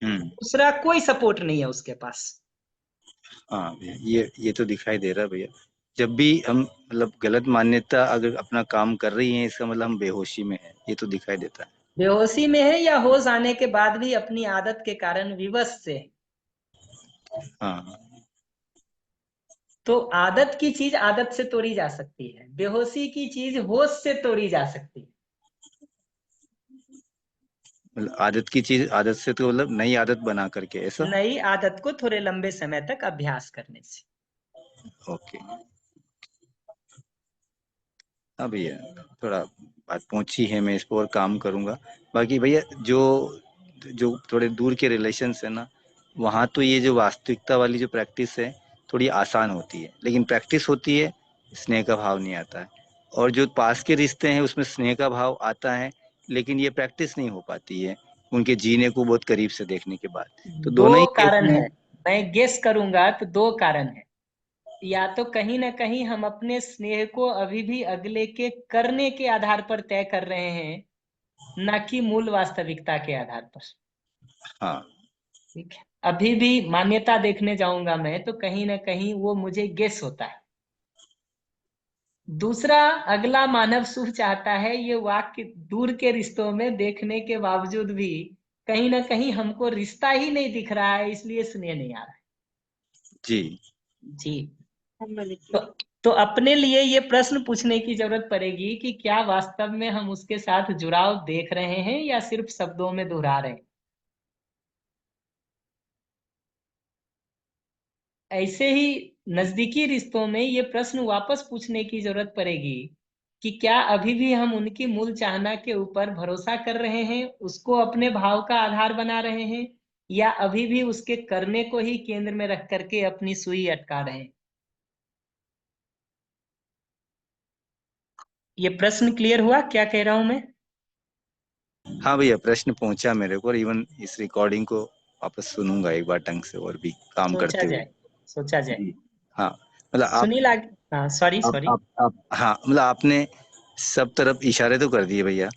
दूसरा कोई सपोर्ट नहीं है उसके पास। हाँ भैया, ये तो दिखाई दे रहा है भैया। जब भी हम मतलब गलत मान्यता अगर अपना काम कर रही है, इसका मतलब हम बेहोशी में है, ये तो दिखाई देता है। बेहोशी में है या होश आने के बाद भी अपनी आदत के कारण विवश से है। हाँ तो आदत की चीज आदत से तोड़ी जा सकती है, बेहोशी की चीज होश से तोड़ी जा सकती है। मतलब आदत की चीज आदत से, तो मतलब नई आदत बना करके ऐसा। नई आदत को थोड़े लंबे समय तक अभ्यास करने से। ओके। हाँ भैया, थोड़ा बात पहुंची है, मैं इस पर और काम करूंगा। बाकी भैया जो जो थोड़े दूर के रिलेशंस है ना, वहाँ तो ये जो वास्तविकता वाली जो प्रैक्टिस है थोड़ी आसान होती है, लेकिन प्रैक्टिस होती है स्नेह का भाव नहीं आता है। और जो पास के रिश्ते हैं उसमें स्नेह का भाव आता है, लेकिन ये प्रैक्टिस नहीं हो पाती है उनके जीने को बहुत करीब से देखने के बाद। तो दोनों ही दो केस कारण में। है, मैं गेस करूंगा तो दो कारण है। या तो कहीं ना कहीं हम अपने स्नेह को अभी भी अगले के करने के आधार पर तय कर रहे हैं, ना कि मूल वास्तविकता के आधार पर। हाँ ठीक है, अभी भी मान्यता देखने जाऊंगा मैं तो कहीं ना कहीं वो मुझे गेस होता है। दूसरा, अगला मानव सुख चाहता है, ये वाक्य दूर के रिश्तों में देखने के बावजूद भी कहीं ना कहीं हमको रिश्ता ही नहीं दिख रहा है, इसलिए स्नेह नहीं आ रहा है। जी जी। तो, तो अपने लिए ये प्रश्न पूछने की जरूरत पड़ेगी कि क्या वास्तव में हम उसके साथ जुड़ाव देख रहे हैं या सिर्फ शब्दों में दोहरा रहे हैं। ऐसे ही नजदीकी रिश्तों में ये प्रश्न वापस पूछने की जरूरत पड़ेगी कि क्या अभी भी हम उनकी मूल चाहना के ऊपर भरोसा कर रहे हैं, उसको अपने भाव का आधार बना रहे हैं, या अभी भी उसके करने को ही केंद्र में रख करके अपनी सुई अटका रहे हैं। ये प्रश्न क्लियर हुआ क्या कह रहा हूं मैं? हाँ भैया, प्रश्न पहुंचा मेरे को, और इवन इस रिकॉर्डिंग को वापस सुनूंगा एक बार ढंग से और भी काम सोचा करते हुए। जाए, सोचा जाए। जी हाँ, मतलब सुनील आगे, हाँ सॉरी सॉरी। आप हाँ, मतलब आपने सब तरफ इशारे तो कर दिए भैया,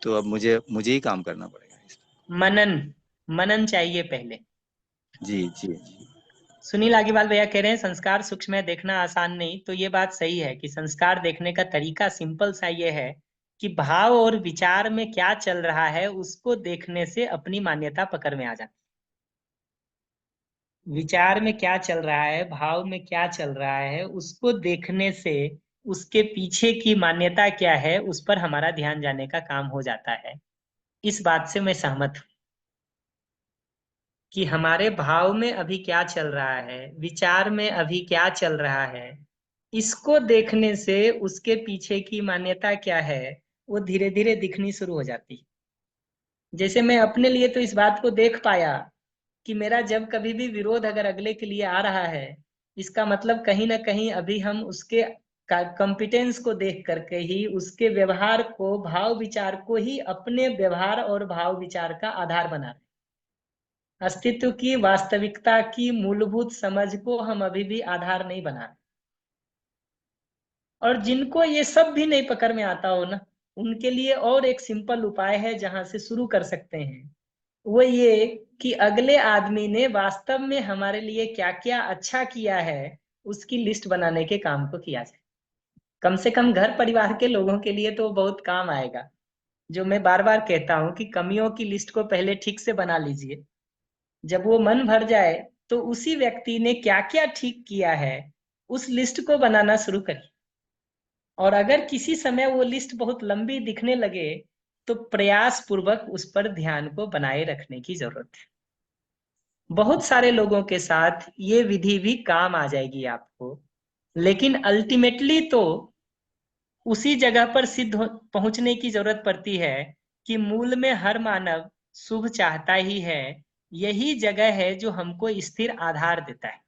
तो अब मुझे ही काम करना पड़ेगा इस मनन, मनन चाहिए पहले। जी जी जी। सुनील आगे भैया कह रहे हैं संस्कार सूक्ष्म है, देखना आसान नहीं। तो ये बात सही है कि संस्कार देखने का तरीका सिंपल सा ये है कि भाव और विचार में क्या चल रहा है उसको देखने से अपनी मान्यता पकड़ में आ जाती है। विचार में क्या चल रहा है, भाव में क्या चल रहा है, उसको देखने से उसके पीछे की मान्यता क्या है उस पर हमारा ध्यान जाने का काम हो जाता है। इस बात से मैं सहमत हूं कि हमारे भाव में अभी क्या चल रहा है, विचार में अभी क्या चल रहा है, इसको देखने से उसके पीछे की मान्यता क्या है वो धीरे धीरे दिखनी शुरू हो जाती है। जैसे मैं अपने लिए तो इस बात को देख पाया कि मेरा जब कभी भी विरोध अगर अगले के लिए आ रहा है इसका मतलब कहीं ना कहीं अभी हम उसके कॉम्पिटेंस को देख करके ही उसके व्यवहार को, भाव विचार को ही अपने व्यवहार और भाव विचार का आधार बना रहे हैं। अस्तित्व की वास्तविकता की मूलभूत समझ को हम अभी भी आधार नहीं बना रहे। और जिनको ये सब भी नहीं पकड़ में आता हो ना, उनके लिए और एक सिंपल उपाय है जहां से शुरू कर सकते हैं। वो ये कि अगले आदमी ने वास्तव में हमारे लिए क्या क्या अच्छा किया है, उसकी लिस्ट बनाने के काम को किया जाए। कम से कम घर परिवार के लोगों के लिए तो बहुत काम आएगा। जो मैं बार बार कहता हूं कि कमियों की लिस्ट को पहले ठीक से बना लीजिए। जब वो मन भर जाए तो उसी व्यक्ति ने क्या क्या ठीक किया है उस लिस्ट को बनाना शुरू करिए। और अगर किसी समय वो लिस्ट बहुत लंबी दिखने लगे तो प्रयास पूर्वक उस पर ध्यान को बनाए रखने की जरूरत है। बहुत सारे लोगों के साथ ये विधि भी काम आ जाएगी आपको, लेकिन अल्टीमेटली तो उसी जगह पर पहुंचने की जरूरत पड़ती है कि मूल में हर मानव शुभ चाहता ही है। यही जगह है जो हमको स्थिर आधार देता है।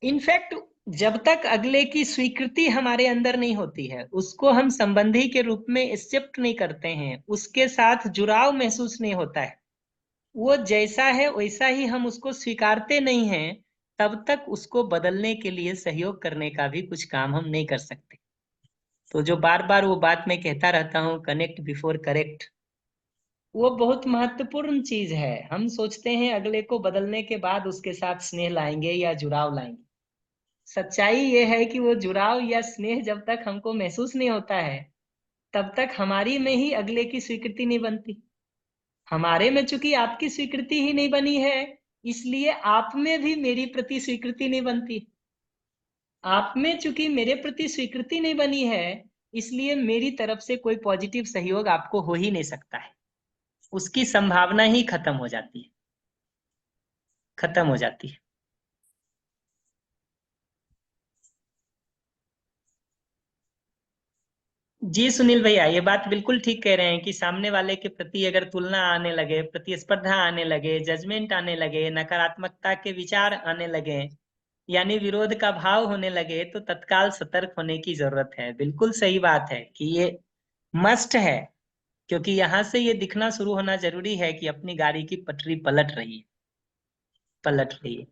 इनफैक्ट जब तक अगले की स्वीकृति हमारे अंदर नहीं होती है, उसको हम संबंधी के रूप में एक्सेप्ट नहीं करते हैं, उसके साथ जुड़ाव महसूस नहीं होता है, वो जैसा है वैसा ही हम उसको स्वीकारते नहीं हैं, तब तक उसको बदलने के लिए सहयोग करने का भी कुछ काम हम नहीं कर सकते। तो जो बार बार वो बात मैं कहता रहता हूँ, कनेक्ट बिफोर करेक्ट, वो बहुत महत्वपूर्ण चीज है। हम सोचते हैं अगले को बदलने के बाद उसके साथ स्नेह लाएंगे या जुड़ाव लाएंगे। सच्चाई ये है कि वो जुड़ाव या स्नेह जब तक हमको महसूस नहीं होता है, तब तक हमारी में ही अगले की स्वीकृति नहीं बनती। हमारे में चूंकि आपकी स्वीकृति ही नहीं बनी है, इसलिए आप में भी मेरी प्रति स्वीकृति नहीं बनती। आप में चूंकि मेरे प्रति स्वीकृति नहीं बनी है, इसलिए मेरी तरफ से कोई पॉजिटिव सहयोग आपको हो ही नहीं सकता है। उसकी संभावना ही खत्म हो जाती है, खत्म हो जाती है। जी सुनील भैया, ये बात बिल्कुल ठीक कह रहे हैं कि सामने वाले के प्रति अगर तुलना आने लगे, प्रतिस्पर्धा आने लगे, जजमेंट आने लगे, नकारात्मकता के विचार आने लगे, यानी विरोध का भाव होने लगे, तो तत्काल सतर्क होने की जरूरत है। बिल्कुल सही बात है कि ये मस्ट है, क्योंकि यहां से ये दिखना शुरू होना जरूरी है कि अपनी गाड़ी की पटरी पलट रही है, पलट रही है।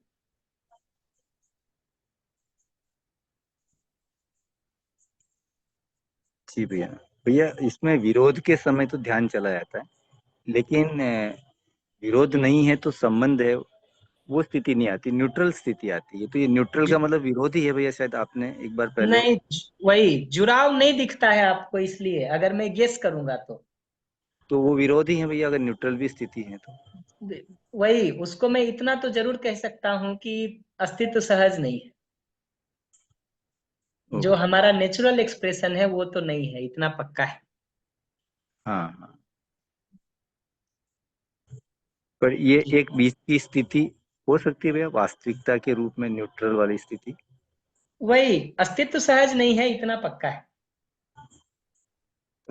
जी भैया। भैया इसमें विरोध के समय तो ध्यान चला जाता है, लेकिन विरोध नहीं है तो संबंध है, वो स्थिति नहीं आती, न्यूट्रल स्थिति आती है। तो ये न्यूट्रल का मतलब विरोध ही है भैया, शायद आपने एक बार पहले। नहीं, वही जुड़ाव नहीं दिखता है आपको, इसलिए अगर मैं गेस करूंगा तो वो विरोध ही है भैया, अगर न्यूट्रल भी स्थिति है तो। वही उसको मैं इतना तो जरूर कह सकता हूं कि अस्तित्व सहज नहीं है। जो ओके। हमारा नेचुरल एक्सप्रेशन है वो तो नहीं है, इतना पक्का है। हाँ हाँ। पर ये एक बीच की स्थिति हो सकती है भैया, वास्तविकता के रूप में न्यूट्रल वाली स्थिति। वही अस्तित्व सहज नहीं है, इतना पक्का है।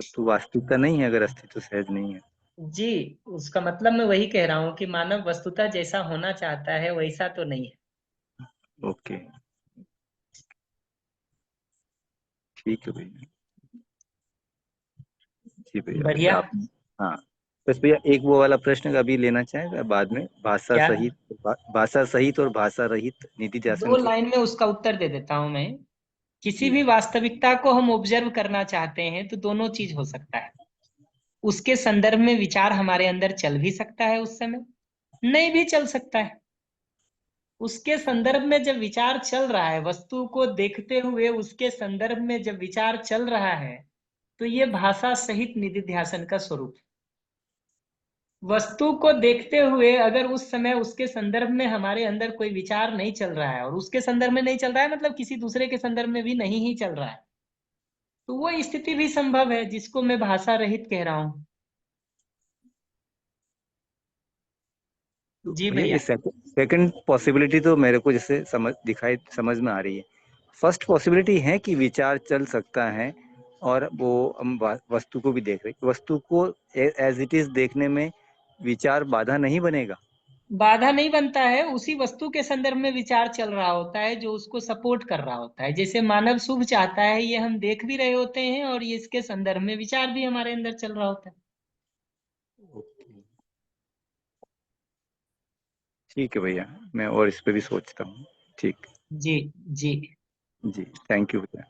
तो वास्तविकता नहीं है अगर अस्तित्व सहज नहीं है। जी, उसका मतलब मैं वही कह रहा हूँ कि मानव वस्तुतः जैसा होना चाहता है वैसा तो नहीं है। ओके, ठीक है भैया। जी भैया, बढ़िया। आप। हाँ, बस भैया एक वो वाला प्रश्न अभी लेना चाहेगा बाद में, क्या? भाषा सहित और भाषा रहित निधि ध्यान दो के। लाइन में उसका उत्तर दे देता हूं मैं। किसी जी। भी वास्तविकता को हम ऑब्जर्व करना चाहते हैं तो दोनों चीज हो सकता है। उसके संदर्भ में विचार हमारे अंदर चल भी सकता है, उस समय नहीं भी चल सकता है। उसके संदर्भ में जब विचार चल रहा है, वस्तु को देखते हुए उसके संदर्भ में जब विचार चल रहा है, तो ये भाषा सहित निधिध्यासन का स्वरूप है। वस्तु को देखते हुए अगर उस समय उसके संदर्भ में हमारे अंदर कोई विचार नहीं चल रहा है, और उसके संदर्भ में नहीं चल रहा है मतलब किसी दूसरे के संदर्भ में भी नहीं ही चल रहा है, तो वो स्थिति भी संभव है जिसको मैं भाषा रहित कह रहा हूं। तो जी भैया ये भैया। सेकंड पॉसिबिलिटी तो मेरे को जैसे समझ में आ रही है। फर्स्ट पॉसिबिलिटी है कि विचार चल सकता है, और वो हम वस्तु को भी देख रहे हैं, वस्तु को एज इट इज देखने में विचार बाधा नहीं बनेगा। बाधा नहीं बनता है, उसी वस्तु के संदर्भ में विचार चल रहा होता है जो उसको सपोर्ट कर रहा होता है। जैसे मानव शुभ चाहता है, ये हम देख भी रहे होते हैं और ये इसके संदर्भ में विचार भी हमारे अंदर चल रहा होता है। ओके, ठीक है भैया, मैं और इस पे भी सोचता हूँ। ठीक। जी जी। जी, थैंक यू भैया।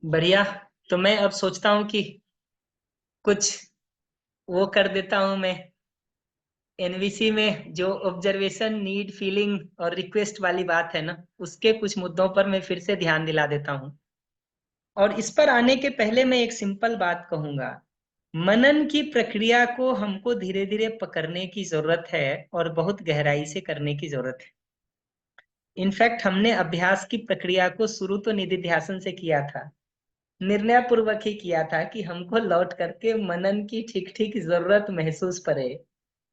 बढ़िया। तो मैं अब सोचता हूँ कि कुछ वो कर देता हूँ मैं, एनवीसी में जो ऑब्जर्वेशन, नीड, फीलिंग और रिक्वेस्ट वाली बात है ना, उसके कुछ मुद्दों पर मैं फिर से ध्यान दिला देता हूँ। और इस पर आने के पहले मैं एक सिंपल बात कहूंगा। मनन की प्रक्रिया को हमको धीरे धीरे पकड़ने की जरूरत है और बहुत गहराई से करने की जरूरत है। इनफैक्ट हमने अभ्यास की प्रक्रिया को शुरू तो निधिध्यासन से किया था, निर्णय पूर्वक ही किया था कि हमको लौट करके मनन की ठीक ठीक जरूरत महसूस पड़े।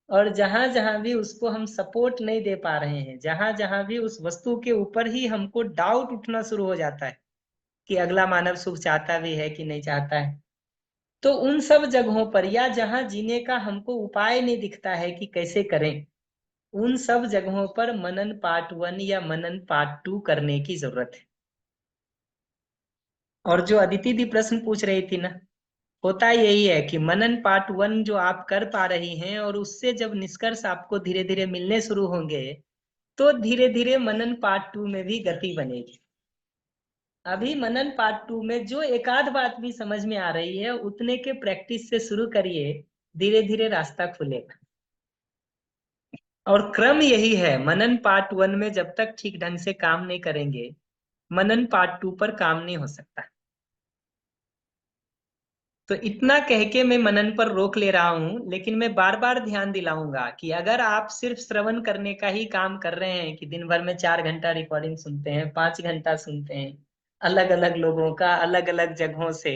और जहां जहां भी उसको हम सपोर्ट नहीं दे पा रहे हैं, जहां जहां भी उस वस्तु के ऊपर ही हमको डाउट उठना शुरू हो जाता है कि अगला मानव सुख चाहता भी है कि नहीं चाहता है, तो उन सब जगहों पर, या जहां जीने का हमको उपाय नहीं दिखता है कि कैसे करें, उन सब जगहों पर मनन पार्ट 1 या मनन पार्ट 2 करने की जरूरत है। और जो अदिति दी प्रश्न पूछ रही थी ना, होता यही है कि मनन पार्ट 1 जो आप कर पा रही हैं और उससे जब निष्कर्ष आपको धीरे धीरे मिलने शुरू होंगे, तो धीरे धीरे मनन पार्ट 2 में भी गति बनेगी। अभी मनन पार्ट 2 में जो एक आध बात भी समझ में आ रही है, उतने के प्रैक्टिस से शुरू करिए, धीरे धीरे रास्ता खुलेगा। और क्रम यही है, मनन पार्ट 1 में जब तक ठीक ढंग से काम नहीं करेंगे, मनन पार्ट 2 पर काम नहीं हो सकता। तो इतना कह के मैं मनन पर रोक ले रहा हूं, लेकिन मैं बार बार ध्यान दिलाऊंगा कि अगर आप सिर्फ श्रवण करने का ही काम कर रहे हैं कि दिन भर में 4 घंटा रिकॉर्डिंग सुनते हैं, 5 घंटा सुनते हैं अलग अलग लोगों का, अलग अलग जगहों से,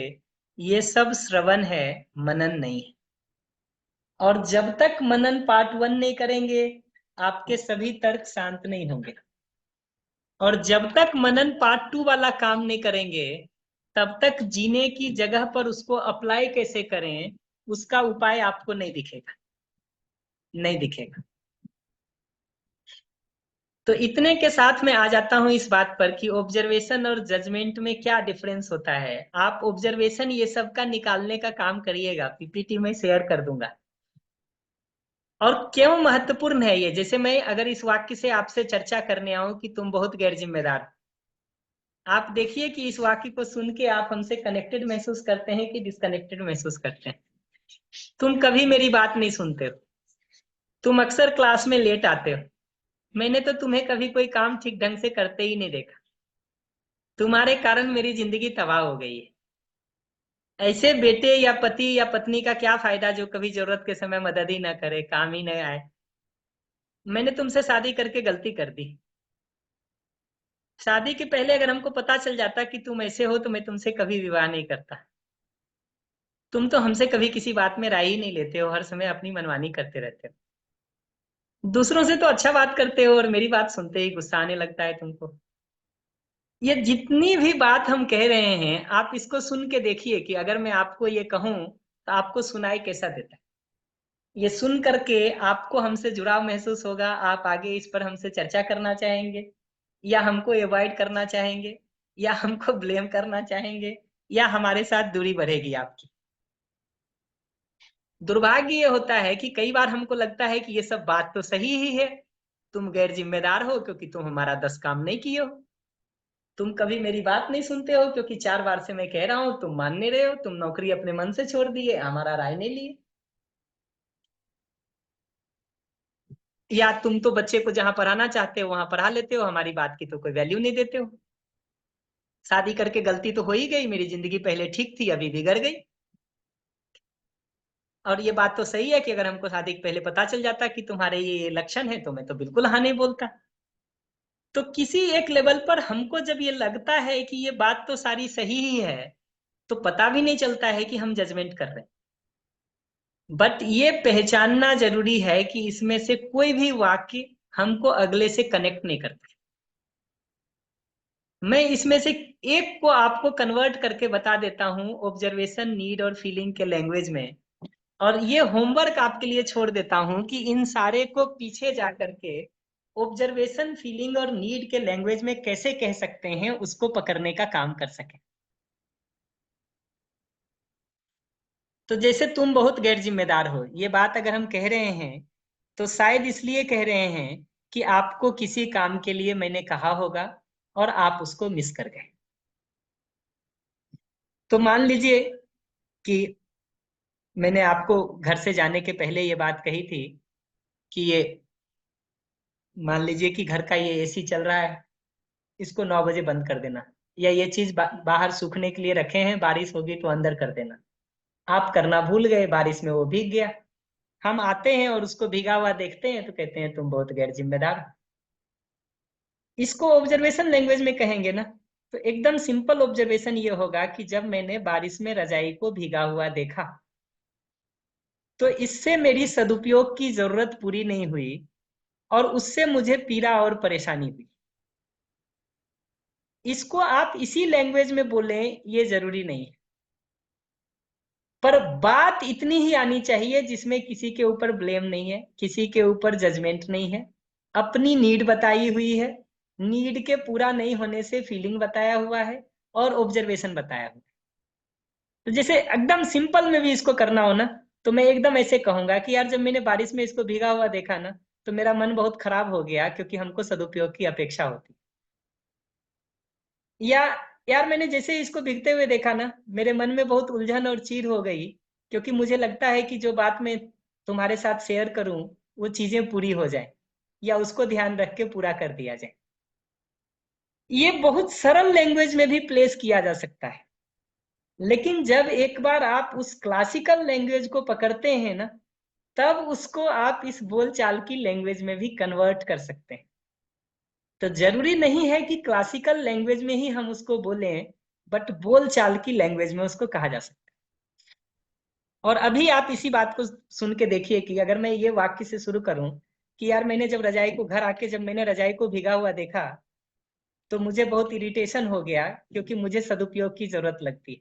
ये सब श्रवण है, मनन नहीं है। और जब तक मनन पार्ट 1 नहीं करेंगे, आपके सभी तर्क शांत नहीं होंगे। और जब तक मनन पार्ट 2 वाला काम नहीं करेंगे, तब तक जीने की जगह पर उसको अप्लाई कैसे करें, उसका उपाय आपको नहीं दिखेगा, नहीं दिखेगा। तो इतने के साथ मैं आ जाता हूं इस बात पर कि ऑब्जर्वेशन और जजमेंट में क्या डिफरेंस होता है। आप ऑब्जर्वेशन ये सब का निकालने का काम करिएगा, पीपीटी में शेयर कर दूंगा। और क्यों महत्वपूर्ण है ये, जैसे मैं अगर इस वाक्य से आपसे चर्चा करने आऊं कि तुम बहुत गैर जिम्मेदार, आप देखिए कि इस वाक्य को सुन के आप हमसे कनेक्टेड महसूस करते हैं कि डिस्कनेक्टेड महसूस करते हैं। तुम कभी मेरी बात नहीं सुनते हो, तुम अक्सर क्लास में लेट आते हो, मैंने तो तुम्हें कभी कोई काम ठीक ढंग से करते ही नहीं देखा, तुम्हारे कारण मेरी जिंदगी तबाह हो गई है। ऐसे बेटे या पति या पत्नी का क्या फायदा जो कभी जरूरत के समय मदद ही ना करे, काम ही नहीं आए। मैंने तुमसे शादी करके गलती कर दी। शादी के पहले अगर हमको पता चल जाता कि तुम ऐसे हो, तो मैं तुमसे कभी विवाह नहीं करता। तुम तो हमसे कभी किसी बात में राय ही नहीं लेते हो, हर समय अपनी मनमानी करते रहते हो। दूसरों से तो अच्छा बात करते हो और मेरी बात सुनते ही गुस्सा आने लगता है तुमको। ये जितनी भी बात हम कह रहे हैं, आप इसको सुन के देखिए कि अगर मैं आपको ये कहूं तो आपको सुनाई कैसा देता है। ये सुन करके आपको हमसे जुड़ाव महसूस होगा, आप आगे इस पर हमसे चर्चा करना चाहेंगे, या हमको अवॉइड करना चाहेंगे, या हमको ब्लेम करना चाहेंगे, या हमारे साथ दूरी बढ़ेगी आपकी। दुर्भाग्य ये होता है कि कई बार हमको लगता है कि ये सब बात तो सही ही है, तुम गैर जिम्मेदार हो क्योंकि तुम हमारा 10 काम नहीं किए हो, तुम कभी मेरी बात नहीं सुनते हो क्योंकि 4 बार से मैं कह रहा हूं तुम मान नहीं रहे हो, तुम नौकरी अपने मन से छोड़ दिए, हमारा राय नहीं लिए, या तुम तो बच्चे को जहां पढ़ाना चाहते हो वहां पढ़ा लेते हो, हमारी बात की तो कोई वैल्यू नहीं देते हो। शादी करके गलती तो हो ही गई, मेरी जिंदगी पहले ठीक थी अभी बिगड़ गई। और ये बात तो सही है कि अगर हमको शादी के पहले पता चल जाता कि तुम्हारे ये लक्षण है, तो मैं तो बिल्कुल हाँ नहीं बोलता। तो किसी एक लेवल पर हमको जब ये लगता है कि ये बात तो सारी सही ही है, तो पता भी नहीं चलता है कि हम जजमेंट कर रहे हैं। बट ये पहचानना जरूरी है कि इसमें से कोई भी वाक्य हमको अगले से कनेक्ट नहीं करता। मैं इसमें से एक को आपको कन्वर्ट करके बता देता हूँ ऑब्जर्वेशन, नीड और फीलिंग के लैंग्वेज में, और ये होमवर्क आपके लिए छोड़ देता हूँ कि इन सारे को पीछे जा करके ऑब्जर्वेशन, फीलिंग और नीड के लैंग्वेज में कैसे कह सकते हैं, उसको पकड़ने का काम कर सके। तो जैसे तुम बहुत गैर जिम्मेदार हो, ये बात अगर हम कह रहे हैं तो शायद इसलिए कह रहे हैं कि आपको किसी काम के लिए मैंने कहा होगा और आप उसको मिस कर गए। तो मान लीजिए कि मैंने आपको घर से जाने के पहले ये बात कही थी कि ये मान लीजिए कि घर का ये एसी चल रहा है, इसको 9 बजे बंद कर देना, या ये चीज बाहर सूखने के लिए रखे हैं, बारिश होगी तो अंदर कर देना। आप करना भूल गए, बारिश में वो भीग गया। हम आते हैं और उसको भीगा हुआ देखते हैं तो कहते हैं तुम बहुत गैर जिम्मेदार हो। इसको ऑब्जर्वेशन लैंग्वेज में कहेंगे ना, तो एकदम सिंपल ऑब्जर्वेशन ये होगा कि जब मैंने बारिश में रजाई को भीगा हुआ देखा तो इससे मेरी सदुपयोग की जरूरत पूरी नहीं हुई और उससे मुझे पीड़ा और परेशानी हुई। इसको आप इसी लैंग्वेज में बोलें ये जरूरी नहीं है, पर बात इतनी ही आनी चाहिए जिसमें किसी के ऊपर ब्लेम नहीं है, किसी के ऊपर जजमेंट नहीं है। अपनी नीड बताई हुई है, नीड के पूरा नहीं होने से फीलिंग बताया हुआ है और ऑब्जर्वेशन बताया हुआ है। तो जैसे एकदम सिंपल में भी इसको करना हो ना, तो मैं एकदम ऐसे कहूंगा कि यार जब मैंने बारिश में इसको भीगा हुआ देखा ना तो मेरा मन बहुत खराब हो गया, क्योंकि हमको सदुपयोग की अपेक्षा होती। या यार मैंने जैसे इसको भीगते हुए देखा ना, मेरे मन में बहुत उलझन और चीर हो गई, क्योंकि मुझे लगता है कि जो बात मैं तुम्हारे साथ शेयर करूं वो चीजें पूरी हो जाए या उसको ध्यान रख के पूरा कर दिया जाए। ये बहुत सरल लैंग्वेज में भी प्लेस किया जा सकता है, लेकिन जब एक बार आप उस क्लासिकल लैंग्वेज को पकड़ते हैं ना, तब उसको आप इस बोलचाल की लैंग्वेज में भी कन्वर्ट कर सकते हैं। तो जरूरी नहीं है कि क्लासिकल लैंग्वेज में ही हम उसको बोलें, बट बोलचाल की लैंग्वेज में उसको कहा जा सकता है। और अभी आप इसी बात को सुन के देखिए कि अगर मैं ये वाक्य से शुरू करूं कि यार मैंने जब रजाई को घर आके जब मैंने रजाई को भीगा हुआ देखा तो मुझे बहुत इरिटेशन हो गया, क्योंकि मुझे सदुपयोग की जरूरत लगती है,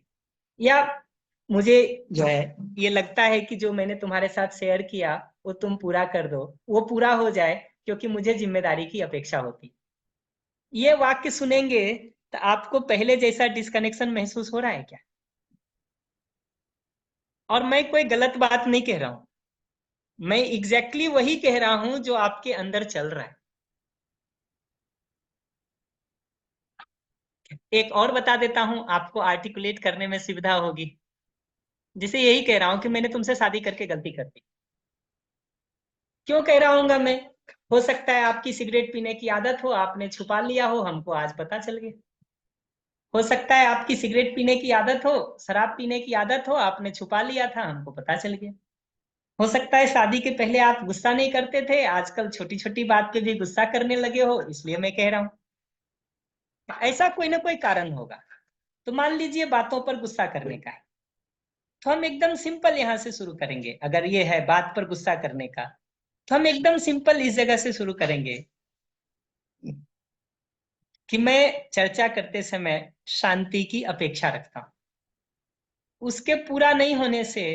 या मुझे जो है ये लगता है कि जो मैंने तुम्हारे साथ शेयर किया वो तुम पूरा कर दो, वो पूरा हो जाए, क्योंकि मुझे जिम्मेदारी की अपेक्षा होती। ये वाक्य सुनेंगे तो आपको पहले जैसा डिस्कनेक्शन महसूस हो रहा है क्या? और मैं कोई गलत बात नहीं कह रहा हूं, मैं एग्जैक्टली वही कह रहा हूं जो आपके अंदर चल रहा है। एक और बता देता हूं, आपको आर्टिकुलेट करने में सुविधा होगी। जैसे यही कह रहा हूं कि मैंने तुमसे शादी करके गलती कर दी। क्यों कह रहा हूँ मैं? हो सकता है आपकी सिगरेट पीने की आदत हो, आपने छुपा लिया हो, हमको आज पता चल गया। हो सकता है आपकी सिगरेट पीने की आदत हो, शराब पीने की आदत हो, आपने छुपा लिया था, हमको पता चल गया। हो सकता है शादी के पहले आप गुस्सा नहीं करते थे, आजकल छोटी छोटी बात पे भी गुस्सा करने लगे हो, इसलिए मैं कह रहा हूँ। ऐसा कोई ना कोई कारण होगा। तो मान लीजिए बातों पर गुस्सा करने का है, तो हम एकदम सिंपल यहां से शुरू करेंगे। अगर ये है बात पर गुस्सा करने का, तो हम एकदम सिंपल इस जगह से शुरू करेंगे कि मैं चर्चा करते समय शांति की अपेक्षा रखता हूं। उसके पूरा नहीं होने से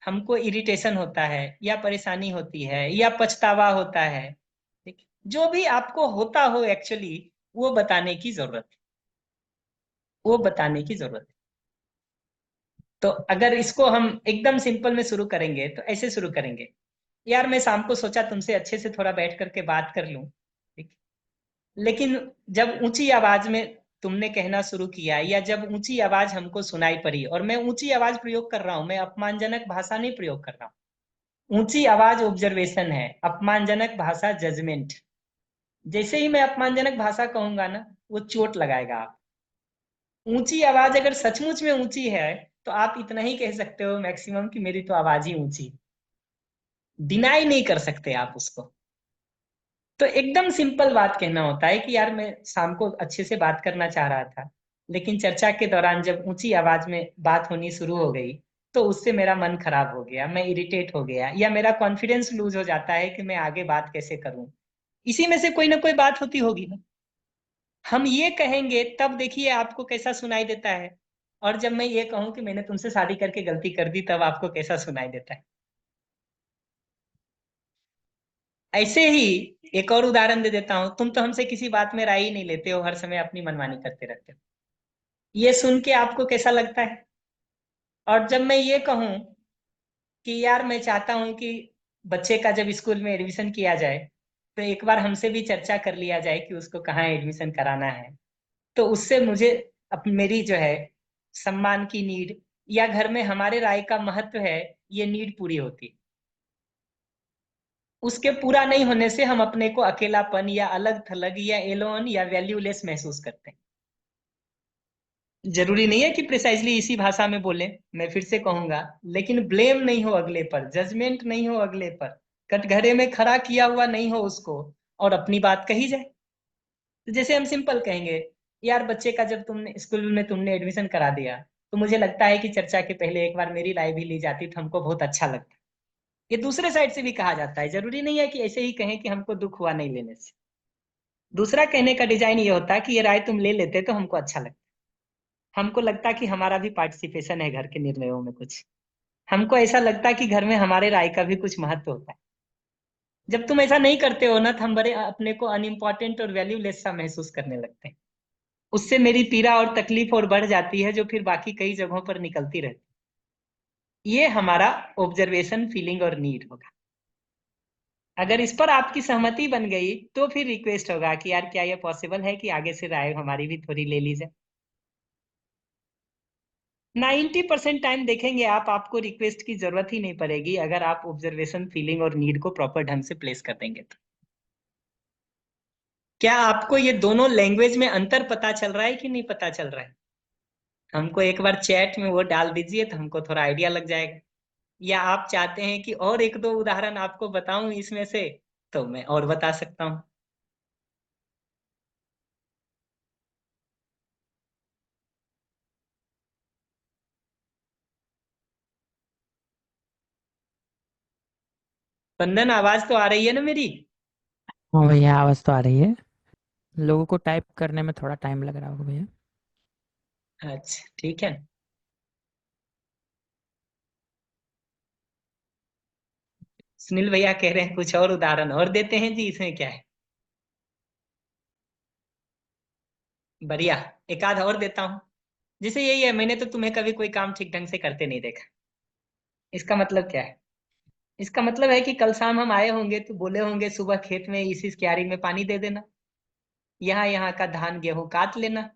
हमको इरिटेशन होता है या परेशानी होती है या पछतावा होता है। ठीक, जो भी आपको होता हो एक्चुअली, वो बताने की जरूरत है, वो बताने की जरूरत है। तो अगर इसको हम एकदम सिंपल में शुरू करेंगे तो ऐसे शुरू करेंगे, यार मैं शाम को सोचा तुमसे अच्छे से थोड़ा बैठ करके बात कर लूं, ठीक, लेकिन जब ऊंची आवाज में तुमने कहना शुरू किया या जब ऊंची आवाज हमको सुनाई पड़ी, और मैं ऊंची आवाज प्रयोग कर रहा हूं, मैं अपमानजनक भाषा नहीं प्रयोग कर रहा हूं। ऊंची आवाज ऑब्जर्वेशन है, अपमानजनक भाषा जजमेंट। जैसे ही मैं अपमानजनक भाषा कहूंगा ना, वो चोट लगाएगा आप। ऊंची आवाज अगर सचमुच में ऊंची है तो आप इतना ही कह सकते हो मैक्सिमम कि मेरी तो आवाज ही ऊंची। डिनाई नहीं कर सकते आप उसको। तो एकदम सिंपल बात कहना होता है कि यार मैं शाम को अच्छे से बात करना चाह रहा था, लेकिन चर्चा के दौरान जब ऊंची आवाज में बात होनी शुरू हो गई तो उससे मेरा मन खराब हो गया, मैं इरिटेट हो गया, या मेरा कॉन्फिडेंस लूज हो जाता है कि मैं आगे बात कैसे करूं। इसी में से कोई ना कोई बात होती होगी ना। हम ये कहेंगे तब देखिए आपको कैसा सुनाई देता है, और जब मैं ये कहूं कि मैंने तुमसे शादी करके गलती कर दी, तब आपको कैसा सुनाई देता है। ऐसे ही एक और उदाहरण दे देता हूं, तुम तो हमसे किसी बात में राय ही नहीं लेते हो, हर समय अपनी मनमानी करते रहते हो। ये सुन के आपको कैसा लगता है? और जब मैं ये कहूं कि यार मैं चाहता हूं कि बच्चे का जब स्कूल में एडमिशन किया जाए तो एक बार हमसे भी चर्चा कर लिया जाए कि उसको कहाँ एडमिशन कराना है, तो उससे मुझे मेरी जो है सम्मान की नीड, या घर में हमारे राय का महत्व है, ये नीड पूरी होती है। उसके पूरा नहीं होने से हम अपने को अकेलापन या अलग थलग या एलोन या वैल्यूलेस महसूस करते हैं। जरूरी नहीं है कि प्रिसाइजली इसी भाषा में बोले, मैं फिर से कहूंगा, लेकिन ब्लेम नहीं हो अगले पर, जजमेंट नहीं हो अगले पर, कटघरे में खड़ा किया हुआ नहीं हो उसको, और अपनी बात कही जाए। तो जैसे हम सिंपल कहेंगे, यार बच्चे का जब तुमने स्कूल में तुमने एडमिशन करा दिया, तो मुझे लगता है कि चर्चा के पहले एक बार मेरी राय भी ली जाती तो हमको बहुत अच्छा लगता। ये दूसरे साइड से भी कहा जाता है, जरूरी नहीं है कि ऐसे ही कहें कि हमको दुख हुआ नहीं लेने से। दूसरा कहने का डिजाइन ये होता है कि ये राय तुम ले लेते तो हमको अच्छा लगता, हमको लगता कि हमारा भी पार्टिसिपेशन है घर के निर्णयों में कुछ, हमको ऐसा लगता कि घर में हमारे राय का भी कुछ महत्व होता है। जब तुम ऐसा नहीं करते हो ना, तो हम बड़े अपने को अनइम्पॉर्टेंट और वैल्यूलेस सा महसूस करने लगते हैं। उससे मेरी पीड़ा और तकलीफ और बढ़ जाती है, जो फिर बाकी कई जगहों पर निकलती रहती है। ये हमारा ऑब्जर्वेशन, फीलिंग और नीड होगा। अगर इस पर आपकी सहमति बन गई तो फिर रिक्वेस्ट होगा कि यार क्या ये पॉसिबल है कि आगे से राय हमारी भी थोड़ी ले ली जाए। 90% टाइम देखेंगे आप, आपको रिक्वेस्ट की जरूरत ही नहीं पड़ेगी अगर आप ऑब्जर्वेशन, फीलिंग और नीड को प्रॉपर ढंग से प्लेस कर देंगे तो। क्या आपको ये दोनों लैंग्वेज में अंतर पता चल रहा है कि नहीं पता चल रहा है? हमको एक बार चैट में वो डाल दीजिए तो हमको थोड़ा आइडिया लग जाएगा। या आप चाहते हैं कि और एक दो उदाहरण आपको बताऊं इसमें से, तो मैं और बता सकता हूं। बंधन, आवाज तो आ रही है ना मेरी? हाँ भैया, आवाज़ तो आ रही है। लोगों को टाइप करने में थोड़ा टाइम लग रहा होगा भैया। अच्छा ठीक है। सुनील भैया कह रहे हैं कुछ और उदाहरण और देते हैं जी, इसमें क्या है। बढ़िया, एक आध और देता हूँ। जैसे यही है, मैंने तो तुम्हें कभी कोई काम ठीक ढंग से करते नहीं देखा। इसका मतलब क्या है? इसका मतलब है कि कल शाम हम आए होंगे तो बोले होंगे सुबह खेत में इस क्यारी में पानी दे देना, यहाँ यहाँ का धान गेहूं काट लेना,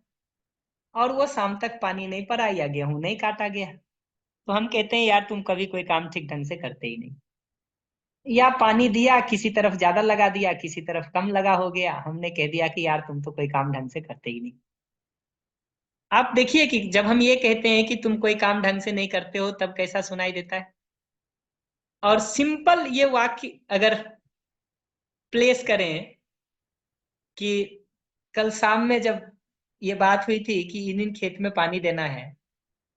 और वो शाम तक पानी नहीं पड़ा या गेहूं नहीं काटा गया, तो हम कहते हैं यार तुम कभी कोई काम ठीक ढंग से करते ही नहीं। या पानी दिया, किसी तरफ ज्यादा लगा दिया, किसी तरफ कम लगा हो गया, हमने कह दिया कि यार तुम तो कोई काम ढंग से करते ही नहीं। आप देखिए कि जब हम ये कहते हैं कि तुम कोई काम ढंग से नहीं करते हो, तब कैसा सुनाई देता है। और सिंपल ये वाक्य अगर प्लेस करें कि कल शाम में जब ये बात हुई थी कि इन खेत में पानी देना है,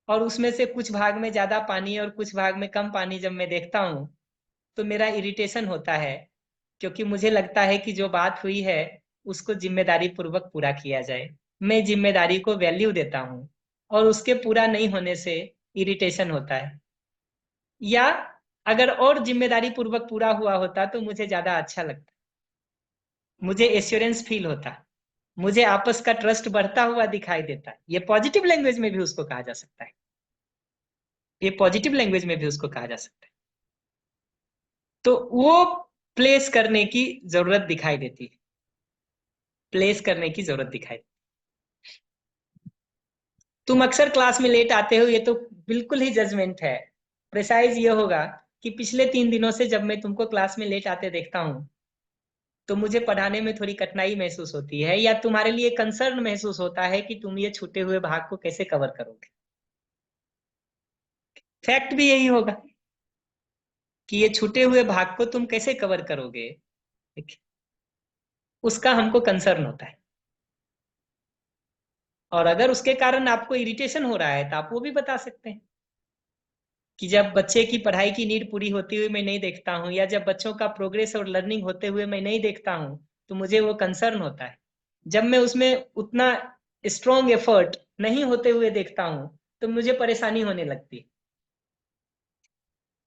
और उसमें से कुछ भाग में ज्यादा पानी और कुछ भाग में कम पानी जब मैं देखता हूँ, तो मेरा इरिटेशन होता है, क्योंकि मुझे लगता है कि जो बात हुई है उसको जिम्मेदारी पूर्वक पूरा किया जाए। मैं जिम्मेदारी को वैल्यू देता हूँ, और उसके पूरा नहीं होने से इरिटेशन होता है। या अगर और जिम्मेदारी पूर्वक पूरा हुआ होता तो मुझे ज्यादा अच्छा लगता, मुझे एश्योरेंस फील होता, मुझे आपस का ट्रस्ट बढ़ता हुआ दिखाई देता। ये पॉजिटिव लैंग्वेज में भी उसको कहा जा सकता है, ये पॉजिटिव लैंग्वेज में भी उसको कहा जा सकता है। तो वो प्लेस करने की जरूरत दिखाई देती है, प्लेस करने की जरूरत दिखाई। तुम अक्सर क्लास में लेट आते हो, ये तो बिल्कुल ही जजमेंट है। प्रिसाइज ये होगा कि पिछले 3 दिनों से जब मैं तुमको क्लास में लेट आते देखता हूँ, तो मुझे पढ़ाने में थोड़ी कठिनाई महसूस होती है, या तुम्हारे लिए कंसर्न महसूस होता है कि तुम ये छूटे हुए भाग को कैसे कवर करोगे। फैक्ट भी यही होगा कि ये छूटे हुए भाग को तुम कैसे कवर करोगे, ठीक है? उसका हमको कंसर्न होता है। और अगर उसके कारण आपको इरिटेशन हो रहा है तो आप वो भी बता सकते हैं कि जब बच्चे की पढ़ाई की नीड पूरी होती हुई मैं नहीं देखता हूँ, या जब बच्चों का प्रोग्रेस और लर्निंग होते हुए मैं नहीं देखता हूँ, तो मुझे वो कंसर्न होता है। जब मैं उसमें उतना स्ट्रॉन्ग एफर्ट नहीं होते हुए देखता हूं तो मुझे परेशानी होने लगती है।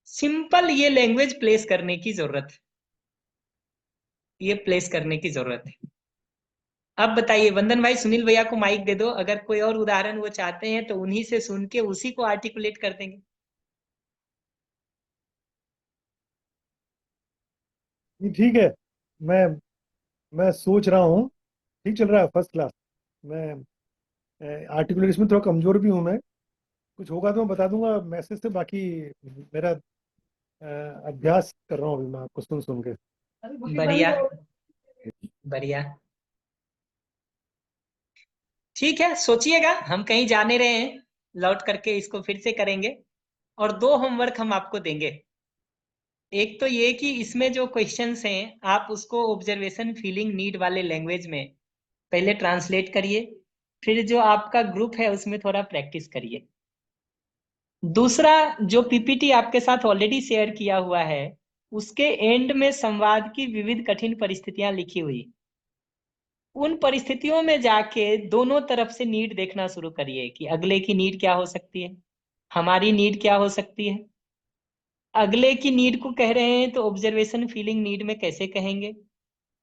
सिंपल ये लैंग्वेज प्लेस करने की जरूरत है, ये प्लेस करने की जरूरत है। अब बताइए वंदन भाई, सुनील भैया को माइक दे दो, अगर कोई और उदाहरण वो चाहते हैं तो उन्हीं से सुन के उसी को आर्टिकुलेट कर देंगे। ये ठीक है। मैं मैं सोच रहा हूँ। ठीक चल रहा है, फर्स्ट क्लास। मैं आर्टिकुलेशन में थोड़ा कमजोर भी हूँ मैं। कुछ होगा तो मैं बता दूंगा मैसेज से। बाकी मेरा अभ्यास कर रहा हूँ अभी मैं आपको सुन सुन के। बढ़िया बढ़िया, ठीक है, सोचिएगा, हम कहीं जाने रहे हैं, लौट करके इसको फिर से करेंगे। और 2 होमवर्क हम आपको देंगे। एक तो ये कि इसमें जो क्वेश्चंस हैं आप उसको ऑब्जर्वेशन फीलिंग नीड वाले लैंग्वेज में पहले ट्रांसलेट करिए, फिर जो आपका ग्रुप है उसमें थोड़ा प्रैक्टिस करिए। दूसरा, जो पीपीटी आपके साथ ऑलरेडी शेयर किया हुआ है उसके एंड में संवाद की विविध कठिन परिस्थितियां लिखी हुई, उन परिस्थितियों में जाके दोनों तरफ से नीड देखना शुरू करिए कि अगले की नीड क्या हो सकती है, हमारी नीड क्या हो सकती है। अगले की नीड को कह रहे हैं तो ऑब्जर्वेशन फीलिंग नीड में कैसे कहेंगे,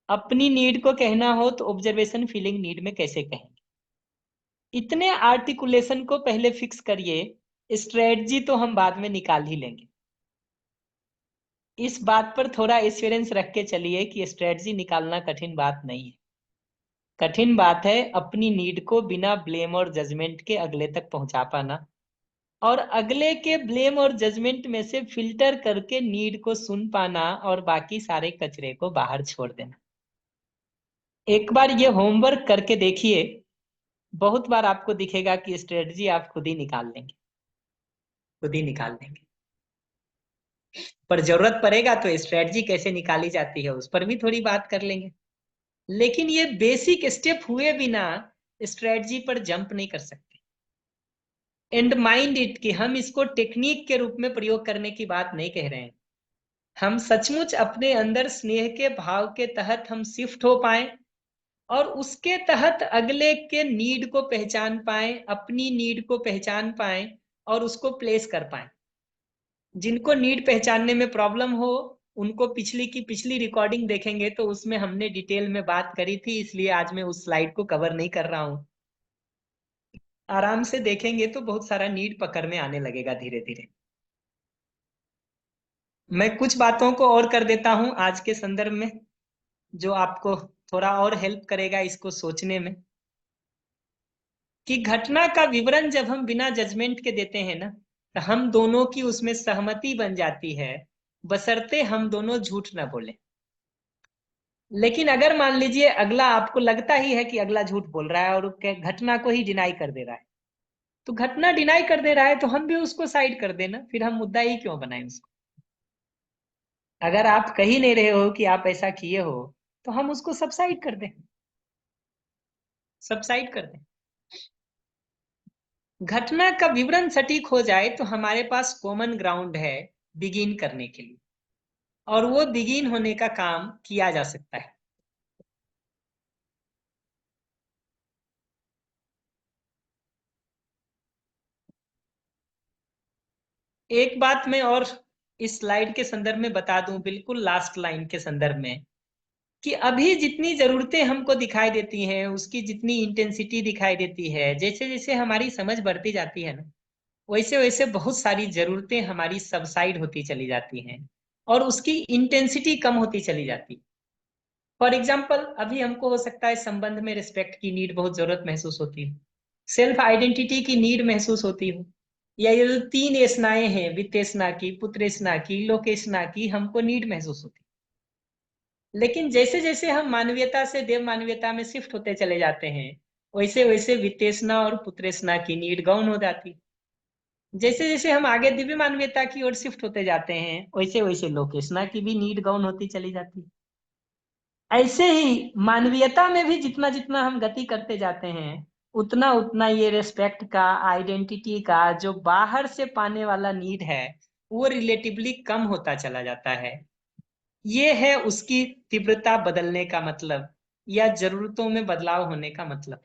अपनी नीड को कहना हो तो ऑब्जर्वेशन फीलिंग नीड में कैसे कहेंगे। इतने आर्टिकुलेशन को पहले फिक्स करिए, स्ट्रेटजी तो हम बाद में निकाल ही लेंगे। इस बात पर थोड़ा एश्योरेंस रख के चलिए कि स्ट्रेटजी निकालना कठिन बात नहीं है। कठिन बात है अपनी नीड को बिना ब्लेम और जजमेंट के अगले तक पहुंचा पाना, और अगले के ब्लेम और जजमेंट में से फिल्टर करके नीड को सुन पाना और बाकी सारे कचरे को बाहर छोड़ देना। एक बार ये होमवर्क करके देखिए, बहुत बार आपको दिखेगा कि स्ट्रेटजी आप खुद ही निकाल लेंगे, खुद ही निकाल लेंगे। पर जरूरत पड़ेगा तो स्ट्रेटजी कैसे निकाली जाती है उस पर भी थोड़ी बात कर लेंगे। लेकिन ये बेसिक स्टेप हुए बिना स्ट्रेटजी पर जंप नहीं कर सकते। एंड माइंड इट कि हम इसको टेक्निक के रूप में प्रयोग करने की बात नहीं कह रहे हैं। हम सचमुच अपने अंदर स्नेह के भाव के तहत हम शिफ्ट हो पाए और उसके तहत अगले के नीड को पहचान पाए, अपनी नीड को पहचान पाए और उसको प्लेस कर पाए। जिनको नीड पहचानने में प्रॉब्लम हो उनको पिछली की पिछली रिकॉर्डिंग देखेंगे तो उसमें हमने डिटेल में बात करी थी, इसलिए आज मैं उस स्लाइड को कवर नहीं कर रहा हूं। आराम से देखेंगे तो बहुत सारा नीड पकड़ में आने लगेगा धीरे धीरे। मैं कुछ बातों को और कर देता हूं आज के संदर्भ में, जो आपको थोड़ा और हेल्प करेगा इसको सोचने में। कि घटना का विवरण जब हम बिना जजमेंट के देते हैं ना, तो हम दोनों की उसमें सहमति बन जाती है, बशर्ते हम दोनों झूठ ना बोले। लेकिन अगर मान लीजिए अगला, आपको लगता ही है कि अगला झूठ बोल रहा है और घटना को ही डिनाई कर दे रहा है, तो घटना डिनाई कर दे रहा है तो हम भी उसको साइड कर देना, फिर हम मुद्दा ही क्यों बनाएं उसको। अगर आप कह ही नहीं रहे हो कि आप ऐसा किए हो तो हम उसको सबसाइड कर दें, सबसाइड कर दें। घटना का विवरण सटीक हो जाए तो हमारे पास कॉमन ग्राउंड है बिगिन करने के लिए, और वो बिगिन होने का काम किया जा सकता है। एक बात मैं और इस स्लाइड के संदर्भ में बता दूं, बिल्कुल लास्ट लाइन के संदर्भ में, कि अभी जितनी जरूरतें हमको दिखाई देती हैं, उसकी जितनी इंटेंसिटी दिखाई देती है, जैसे जैसे हमारी समझ बढ़ती जाती है ना, वैसे वैसे बहुत सारी जरूरतें हमारी सबसाइड होती चली जाती हैं और उसकी इंटेंसिटी कम होती चली जाती है। फॉर एग्जाम्पल, अभी हमको हो सकता है संबंध में रिस्पेक्ट की नीड बहुत जरूरत महसूस होती है, सेल्फ आइडेंटिटी की नीड महसूस होती हो, या ये जो 3 एसनाएं हैं, वित्तेषणा की, पुत्रेषणा की, लोकेषणा की, हमको नीड महसूस होती। लेकिन जैसे जैसे हम मानवीयता से देव मानवीयता में शिफ्ट होते चले जाते हैं, वैसे वैसे वित्तेषणा और पुत्रेषणा की नीड गौण हो जाती। जैसे जैसे हम आगे दिव्य मानवीयता की ओर शिफ्ट होते जाते हैं, वैसे वैसे लोकेषणा की भी नीड गौण होती चली जाती। ऐसे ही मानवीयता में भी जितना जितना हम गति करते जाते हैं, उतना उतना ये रेस्पेक्ट का, आइडेंटिटी का जो बाहर से पाने वाला नीड है, वो रिलेटिवली कम होता चला जाता है। ये है उसकी तीव्रता बदलने का मतलब। या जरूरतों में बदलाव होने का मतलब।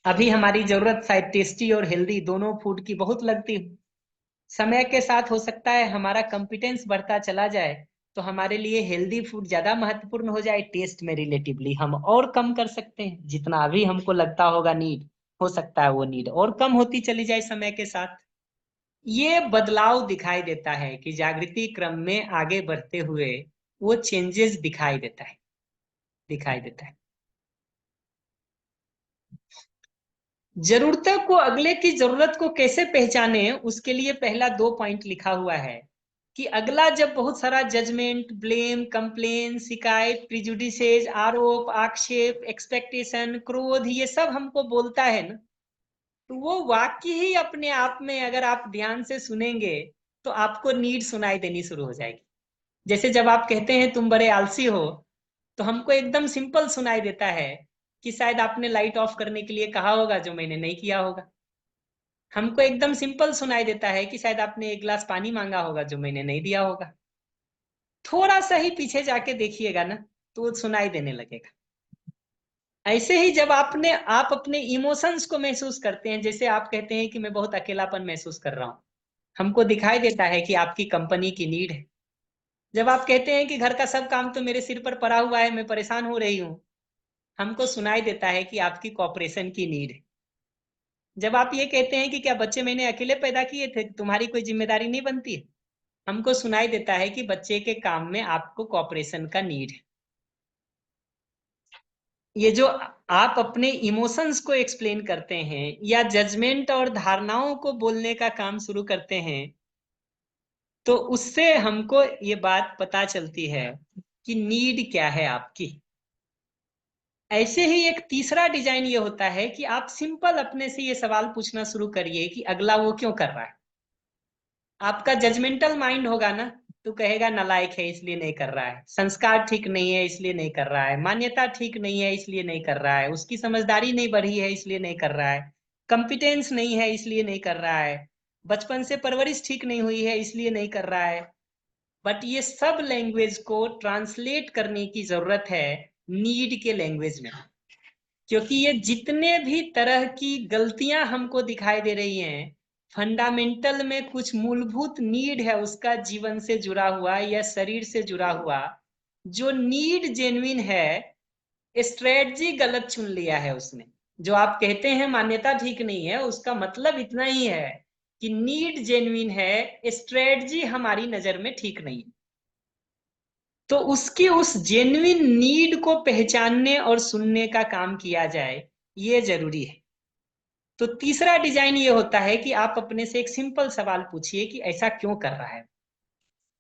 अभी हमारी जरूरत शायद टेस्टी और हेल्दी दोनों फूड की बहुत लगती है। समय के साथ हो सकता है हमारा कॉम्पिटेंस बढ़ता चला जाए तो हमारे लिए हेल्दी फूड ज्यादा महत्वपूर्ण हो जाए, टेस्ट में रिलेटिवली हम और कम कर सकते हैं। जितना अभी हमको लगता होगा नीड, हो सकता है वो नीड और कम होती चली जाए समय के साथ। ये बदलाव दिखाई देता है कि जागृति क्रम में आगे बढ़ते हुए वो चेंजेस दिखाई देता है। जरूरतों को, अगले की जरूरत को कैसे पहचाने, उसके लिए पहला 2 पॉइंट लिखा हुआ है कि अगला जब बहुत सारा जजमेंट, ब्लेम, कंप्लेन, शिकायत, प्रिजुडिसेस, आरोप, आक्षेप, एक्सपेक्टेशन, क्रोध, ये सब हमको बोलता है ना, तो वो वाक्य ही अपने आप में अगर आप ध्यान से सुनेंगे तो आपको नीड सुनाई देनी शुरू हो जाएगी। जैसे जब आप कहते हैं तुम बड़े आलसी हो, तो हमको एकदम सिंपल सुनाई देता है कि शायद आपने लाइट ऑफ करने के लिए कहा होगा जो मैंने नहीं किया होगा। हमको एकदम सिंपल सुनाई देता है कि शायद आपने एक गिलास पानी मांगा होगा जो मैंने नहीं दिया होगा। थोड़ा सा ही पीछे जाके देखिएगा ना तो वो सुनाई देने लगेगा। ऐसे ही जब आप अपने इमोशंस को महसूस करते हैं, जैसे आप कहते हैं कि मैं बहुत अकेलापन महसूस कर रहा हूं, हमको दिखाई देता है कि आपकी कंपनी की नीड है। जब आप कहते हैं कि घर का सब काम तो मेरे सिर पर पड़ा हुआ है, मैं परेशान हो रही हूँ, हमको सुनाई देता है कि आपकी कॉपरेशन की नीड है। जब आप ये कहते हैं कि क्या बच्चे मैंने अकेले पैदा किए थे, तुम्हारी कोई जिम्मेदारी नहीं बनती है, हमको सुनाई देता है कि बच्चे के काम में आपको कॉपरेशन का नीड है। ये जो आप अपने इमोशंस को एक्सप्लेन करते हैं या जजमेंट और धारणाओं को बोलने का काम शुरू करते हैं, तो उससे हमको ये बात पता चलती है कि नीड क्या है आपकी। ऐसे ही एक तीसरा डिजाइन ये होता है कि आप सिंपल अपने से ये सवाल पूछना शुरू करिए कि अगला वो क्यों कर रहा है। आपका जजमेंटल माइंड होगा ना तो कहेगा नालायक है इसलिए नहीं कर रहा है, संस्कार ठीक नहीं है इसलिए नहीं कर रहा है, मान्यता ठीक नहीं है इसलिए नहीं कर रहा है, उसकी समझदारी नहीं बढ़ी है इसलिए नहीं कर रहा है, कंपिटेंस नहीं है इसलिए नहीं कर रहा है, बचपन से परवरिश ठीक नहीं हुई है इसलिए नहीं कर रहा है। बट ये सब लैंग्वेज को ट्रांसलेट करने की जरूरत है नीड के लैंग्वेज में, क्योंकि ये जितने भी तरह की गलतियां हमको दिखाई दे रही हैं, फंडामेंटल में कुछ मूलभूत नीड है उसका जीवन से जुड़ा हुआ या शरीर से जुड़ा हुआ। जो नीड जेन्युइन है, स्ट्रेटजी गलत चुन लिया है उसने। जो आप कहते हैं मान्यता ठीक नहीं है, उसका मतलब इतना ही है कि नीड जेन्युइन है, स्ट्रेटजी हमारी नजर में ठीक नहीं है। तो उसकी उस जेन्युइन नीड को पहचानने और सुनने का काम किया जाए, ये जरूरी है। तो तीसरा डिजाइन ये होता है कि आप अपने से एक सिंपल सवाल पूछिए कि ऐसा क्यों कर रहा है,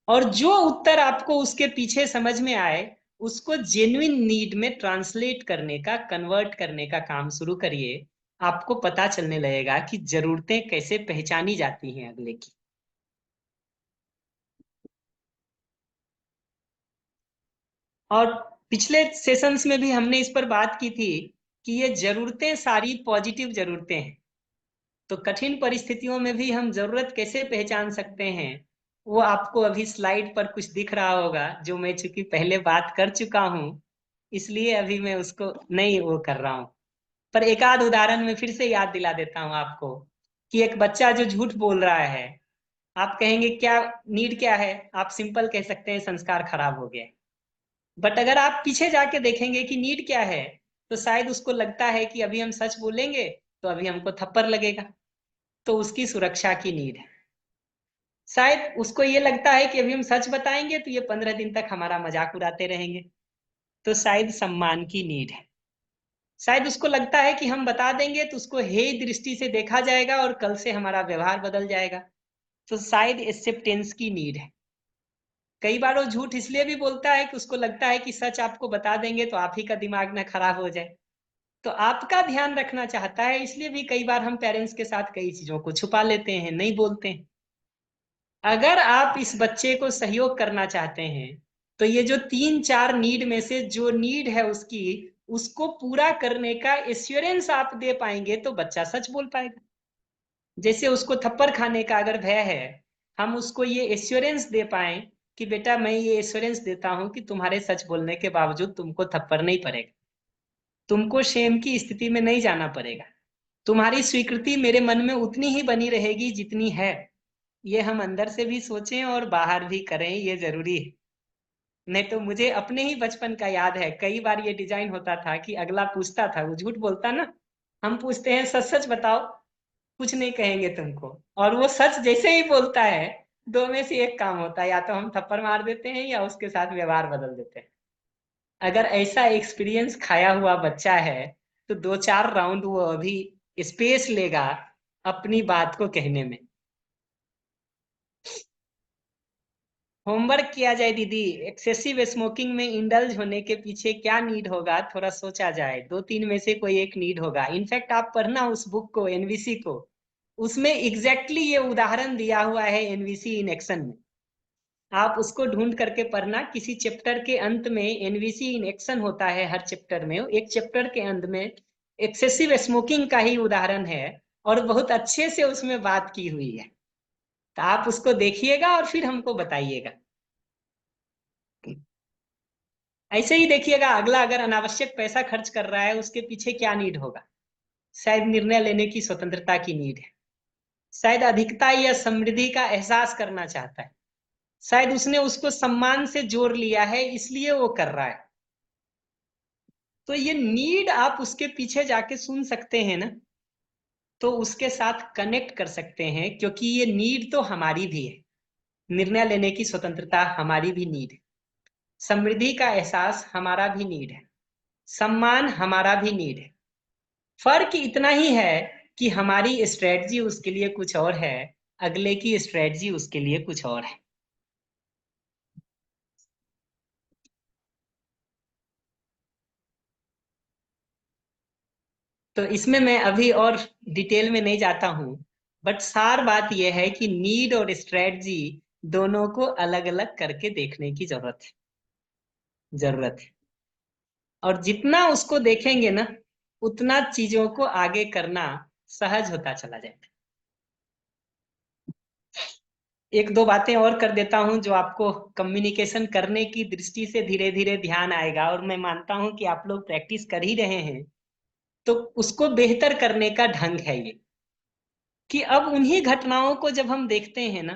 और जो उत्तर आपको उसके पीछे समझ में आए उसको जेन्युइन नीड में ट्रांसलेट करने का, कन्वर्ट करने का काम शुरू करिए। आपको पता चलने लगेगा कि जरूरतें कैसे पहचानी जाती हैं अगले की। और पिछले सेशंस में भी हमने इस पर बात की थी कि ये जरूरतें सारी पॉजिटिव जरूरतें हैं। तो कठिन परिस्थितियों में भी हम जरूरत कैसे पहचान सकते हैं, वो आपको अभी स्लाइड पर कुछ दिख रहा होगा, जो मैं चूंकि पहले बात कर चुका हूं इसलिए अभी मैं उसको नहीं वो कर रहा हूं। पर एक आध उदाहरण में फिर से याद दिला देता हूं आपको कि एक बच्चा जो झूठ बोल रहा है, आप कहेंगे क्या नीड क्या है, आप सिंपल कह सकते हैं संस्कार खराब हो गया। बट अगर आप पीछे जाके देखेंगे कि नीड क्या है, तो शायद उसको लगता है कि अभी हम सच बोलेंगे तो अभी हमको थप्पड़ लगेगा, तो उसकी सुरक्षा की नीड है। शायद उसको ये लगता है कि अभी हम सच बताएंगे तो ये 15 दिन तक हमारा मजाक उड़ाते रहेंगे, तो शायद सम्मान की नीड है। शायद उसको लगता है कि हम बता देंगे तो उसको हे दृष्टि से देखा जाएगा और कल से हमारा व्यवहार बदल जाएगा, तो शायद एक्सेप्टेंस की नीड है। कई बार वो झूठ इसलिए भी बोलता है कि उसको लगता है कि सच आपको बता देंगे तो आप ही का दिमाग ना खराब हो जाए, तो आपका ध्यान रखना चाहता है, इसलिए भी कई बार हम पेरेंट्स के साथ कई चीजों को छुपा लेते हैं, नहीं बोलते हैं। अगर आप इस बच्चे को सहयोग करना चाहते हैं तो ये जो 3-4 नीड में से जो नीड है उसकी, उसको पूरा करने का एश्योरेंस आप दे पाएंगे तो बच्चा सच बोल पाएगा। जैसे उसको थप्पड़ खाने का अगर भय है, हम उसको ये एश्योरेंस दे पाए कि बेटा मैं ये एश्योरेंस देता हूं कि तुम्हारे सच बोलने के बावजूद तुमको थप्पड़ नहीं पड़ेगा, तुमको शेम की स्थिति में नहीं जाना पड़ेगा, तुम्हारी स्वीकृति मेरे मन में उतनी ही बनी रहेगी जितनी है। ये हम अंदर से भी सोचें और बाहर भी करें, ये जरूरी है। नहीं तो मुझे अपने ही बचपन का याद है, कई बार ये डिजाइन होता था कि अगला पूछता था, वो झूठ बोलता ना, हम पूछते हैं सच सच बताओ, कुछ नहीं कहेंगे तुमको, और वो सच जैसे ही बोलता है, दो में से एक काम होता है, या तो हम थप्पड़ मार देते हैं या उसके साथ व्यवहार बदल देते हैं। अगर ऐसा एक्सपीरियंस खाया हुआ बच्चा है तो 2-4 राउंड वो अभी स्पेस लेगा अपनी बात को कहने में। होमवर्क किया जाए दीदी, एक्सेसिव स्मोकिंग में इंडल्ज होने के पीछे क्या नीड होगा, थोड़ा सोचा जाए। 2-3 में से कोई एक नीड होगा। इनफैक्ट आप पढ़ना उस बुक को, एनवीसी को, उसमें एग्जैक्टली ये उदाहरण दिया हुआ है एनवीसी इन एक्शन में। आप उसको ढूंढ करके पढ़ना। किसी चैप्टर के अंत में एनवीसी इन एक्शन होता है, हर चैप्टर में। एक चैप्टर के अंत में एक्सेसिव स्मोकिंग का ही उदाहरण है और बहुत अच्छे से उसमें बात की हुई है। तो आप उसको देखिएगा और फिर हमको बताइएगा। ऐसे ही देखिएगा, अगला अगर अनावश्यक पैसा खर्च कर रहा है उसके पीछे क्या नीड होगा। शायद निर्णय लेने की स्वतंत्रता की नीड है, शायद अधिकता या समृद्धि का एहसास करना चाहता है, शायद उसने उसको सम्मान से जोड़ लिया है इसलिए वो कर रहा है। तो ये नीड आप उसके पीछे जाके सुन सकते हैं ना, तो उसके साथ कनेक्ट कर सकते हैं, क्योंकि ये नीड तो हमारी भी है। निर्णय लेने की स्वतंत्रता हमारी भी नीड है, समृद्धि का एहसास हमारा भी नीड है, सम्मान हमारा भी नीड है। फर्क इतना ही है कि हमारी स्ट्रेटजी उसके लिए कुछ और है, अगले की स्ट्रेटजी उसके लिए कुछ और है। तो इसमें मैं अभी और डिटेल में नहीं जाता हूं, बट सार बात यह है कि नीड और स्ट्रेटजी दोनों को अलग अलग करके देखने की जरूरत है। और जितना उसको देखेंगे ना, उतना चीजों को आगे करना सहज होता चला जाएगा। एक दो बातें और कर देता हूं जो आपको कम्युनिकेशन करने की दृष्टि से धीरे धीरे ध्यान आएगा, और मैं मानता हूं कि आप लोग प्रैक्टिस कर ही रहे हैं। तो उसको बेहतर करने का ढंग है ये, कि अब उन्हीं घटनाओं को जब हम देखते हैं ना,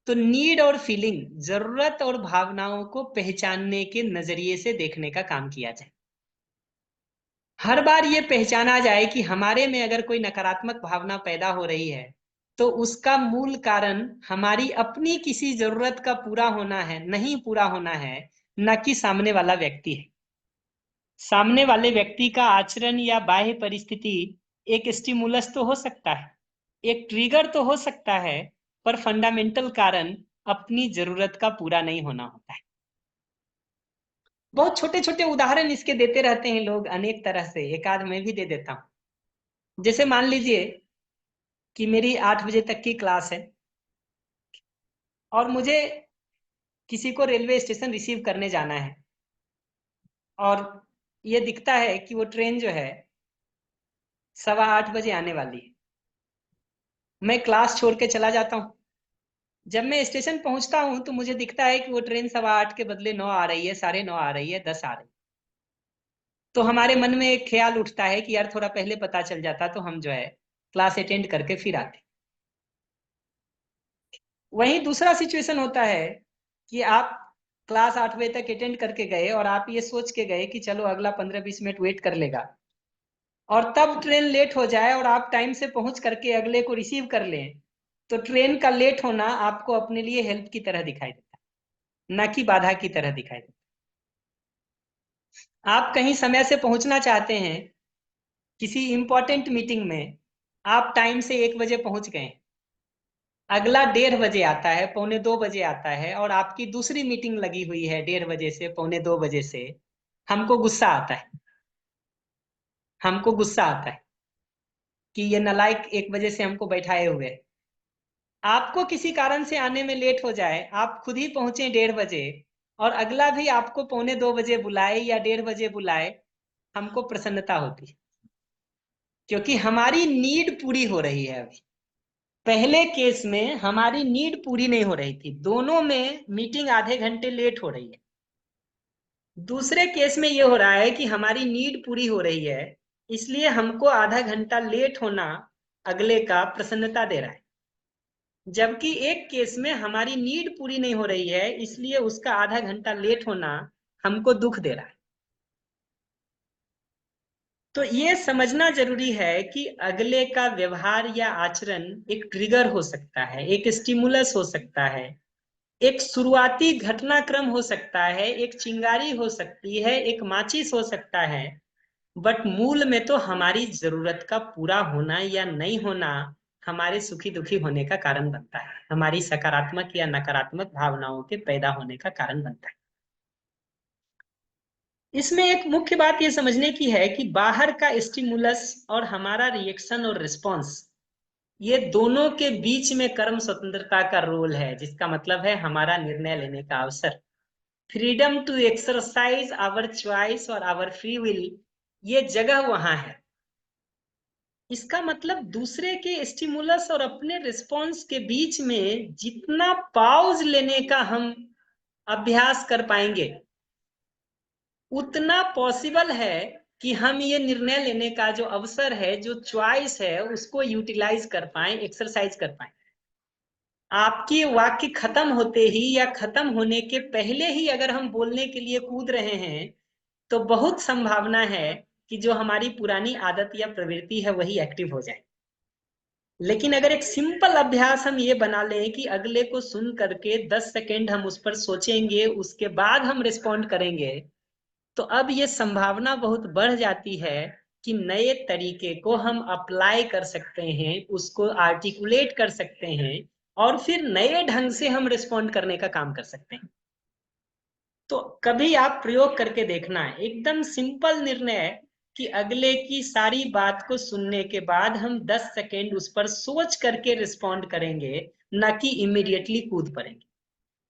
तो नीड और फीलिंग, जरूरत और भावनाओं को पहचानने के नजरिए से देखने का काम किया जाए। हर बार ये पहचाना जाए कि हमारे में अगर कोई नकारात्मक भावना पैदा हो रही है तो उसका मूल कारण हमारी अपनी किसी जरूरत का पूरा होना है, नहीं पूरा होना है, न कि सामने वाला व्यक्ति है। सामने वाले व्यक्ति का आचरण या बाह्य परिस्थिति एक स्टिमुलस तो हो सकता है, एक ट्रिगर तो हो सकता है, पर फंडामेंटल कारण अपनी जरूरत का पूरा नहीं होना होता है। बहुत छोटे छोटे उदाहरण इसके देते रहते हैं लोग अनेक तरह से, एक आध मैं भी दे देता हूं। जैसे मान लीजिए कि मेरी 8 बजे तक की क्लास है और मुझे किसी को रेलवे स्टेशन रिसीव करने जाना है, और ये दिखता है कि वो ट्रेन जो है 7:15 बजे आने वाली है। मैं क्लास छोड़ के चला जाता हूँ। जब मैं स्टेशन पहुंचता हूँ तो मुझे दिखता है कि वो ट्रेन 8:15 के बदले 9 आ रही है, 9:30 आ रही है, 10 आ रही है। तो हमारे मन में एक ख्याल उठता है कि यार थोड़ा पहले पता चल जाता तो हम जो है क्लास अटेंड करके फिर आते। वहीं दूसरा सिचुएशन होता है कि आप क्लास 8 बजे तक अटेंड करके गए और आप ये सोच के गए कि चलो अगला 15-20 मिनट वेट कर लेगा, और तब ट्रेन लेट हो जाए और आप टाइम से पहुंच करके अगले को रिसीव कर लें, तो ट्रेन का लेट होना आपको अपने लिए हेल्प की तरह दिखाई देता है, ना कि बाधा की तरह दिखाई देता है। आप कहीं समय से पहुंचना चाहते हैं, किसी इंपॉर्टेंट मीटिंग में आप टाइम से 1 बजे पहुंच गए, अगला 1:30 बजे आता है, 1:45 आता है, और आपकी दूसरी मीटिंग लगी हुई है 1:30 बजे से 1:45 से। हमको गुस्सा आता है, हमको गुस्सा आता है कि ये नालायक 1 बजे से हमको बैठाए हुए है। आपको किसी कारण से आने में लेट हो जाए, आप खुद ही पहुंचे 1:30 बजे, और अगला भी आपको 1:45 बुलाए या 1:30 बजे बुलाए, हमको प्रसन्नता होती है, क्योंकि हमारी नीड पूरी हो रही है अभी। पहले केस में हमारी नीड पूरी नहीं हो रही थी, दोनों में मीटिंग आधे घंटे लेट हो रही है। दूसरे केस में ये हो रहा है कि हमारी नीड पूरी हो रही है, इसलिए हमको आधा घंटा लेट होना अगले का प्रसन्नता दे रहा है। जबकि एक केस में हमारी नीड पूरी नहीं हो रही है, इसलिए उसका आधा घंटा लेट होना हमको दुख दे रहा है। तो ये समझना जरूरी है कि अगले का व्यवहार या आचरण एक ट्रिगर हो सकता है, एक स्टिमुलस हो सकता है, एक शुरुआती घटनाक्रम हो सकता है, एक चिंगारी हो सकती है, एक माचिस हो सकता है, बट मूल में तो हमारी जरूरत का पूरा होना या नहीं होना हमारे सुखी दुखी होने का कारण बनता है, हमारी सकारात्मक या नकारात्मक भावनाओं के पैदा होने का कारण बनता है। इसमें एक मुख्य बात यह समझने की है कि बाहर का स्टिमुलस और हमारा रिएक्शन और रिस्पॉन्स, ये दोनों के बीच में कर्म स्वतंत्रता का रोल है, जिसका मतलब है हमारा निर्णय लेने का अवसर, freedom to exercise our choice और आवर फ्री विल, ये जगह वहां है। इसका मतलब दूसरे के स्टिमुलस और अपने रिस्पॉन्स के बीच में जितना पॉज लेने का हम अभ्यास कर पाएंगे, उतना पॉसिबल है कि हम ये निर्णय लेने का जो अवसर है, जो चॉइस है, उसको यूटिलाइज कर पाए, एक्सरसाइज कर पाए। आपकी वाक्य खत्म होते ही या खत्म होने के पहले ही अगर हम बोलने के लिए कूद रहे हैं, तो बहुत संभावना है कि जो हमारी पुरानी आदत या प्रवृत्ति है वही एक्टिव हो जाए। लेकिन अगर एक सिंपल अभ्यास हम ये बना लें कि अगले को सुन करके 10 सेकेंड हम उस पर सोचेंगे, उसके बाद हम रिस्पॉन्ड करेंगे, तो अब ये संभावना बहुत बढ़ जाती है कि नए तरीके को हम अप्लाई कर सकते हैं, उसको आर्टिकुलेट कर सकते हैं, और फिर नए ढंग से हम रिस्पॉन्ड करने का काम कर सकते हैं। तो कभी आप प्रयोग करके देखना है, एकदम सिंपल निर्णय कि अगले की सारी बात को सुनने के बाद हम 10 सेकेंड उस पर सोच करके रिस्पॉन्ड करेंगे, ना कि इमीडिएटली कूद पड़ेंगे।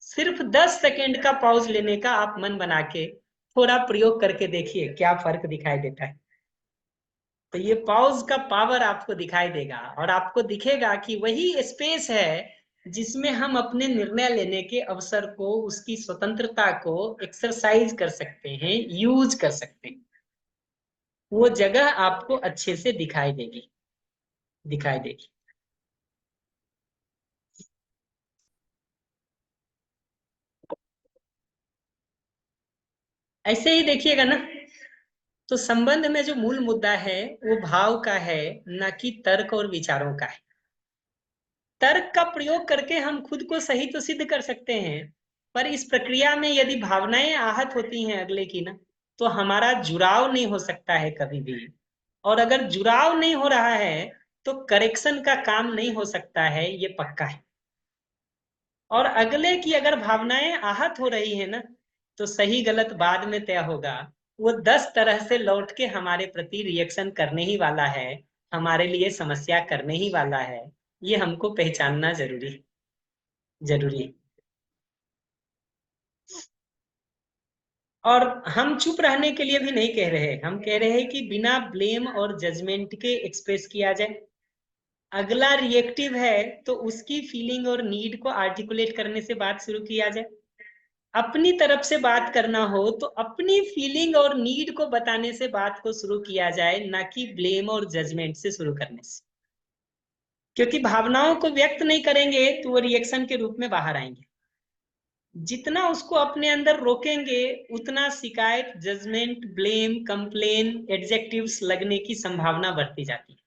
सिर्फ 10 सेकेंड का पॉज लेने का आप मन बना के थोड़ा प्रयोग करके देखिए, क्या फर्क दिखाई देता है। तो ये पॉज का पावर आपको दिखाई देगा, और आपको दिखेगा कि वही स्पेस है जिसमें हम अपने निर्णय लेने के अवसर को, उसकी स्वतंत्रता को एक्सरसाइज कर सकते हैं, यूज कर सकते हैं। वो जगह आपको अच्छे से दिखाई देगी, दिखाई देगी। ऐसे ही देखिएगा ना, तो संबंध में जो मूल मुद्दा है वो भाव का है, न कि तर्क और विचारों का है। तर्क का प्रयोग करके हम खुद को सही तो सिद्ध कर सकते हैं, पर इस प्रक्रिया में यदि भावनाएं आहत होती हैं अगले की ना, तो हमारा जुड़ाव नहीं हो सकता है कभी भी। और अगर जुड़ाव नहीं हो रहा है तो करेक्शन का काम नहीं हो सकता है, ये पक्का है। और अगले की अगर भावनाएं आहत हो रही है ना, तो सही गलत बाद में तय होगा। वो 10 तरह से लौट के हमारे प्रति रिएक्शन करने ही वाला है, हमारे लिए समस्या करने ही वाला है। ये हमको पहचानना जरूरी जरूरी है। और हम चुप रहने के लिए भी नहीं कह रहे, हम कह रहे हैं कि बिना ब्लेम और जजमेंट के एक्सप्रेस किया जाए। अगला रिएक्टिव है तो उसकी फीलिंग और नीड को आर्टिकुलेट करने से बात शुरू किया जाए। अपनी तरफ से बात करना हो तो अपनी फीलिंग और नीड को बताने से बात को शुरू किया जाए, ना कि ब्लेम और जजमेंट से शुरू करने से। क्योंकि भावनाओं को व्यक्त नहीं करेंगे तो वो रिएक्शन के रूप में बाहर आएंगे। जितना उसको अपने अंदर रोकेंगे, उतना शिकायत, जजमेंट, ब्लेम, कंप्लेन, एडजेक्टिव्स लगने की संभावना बढ़ती जाती है।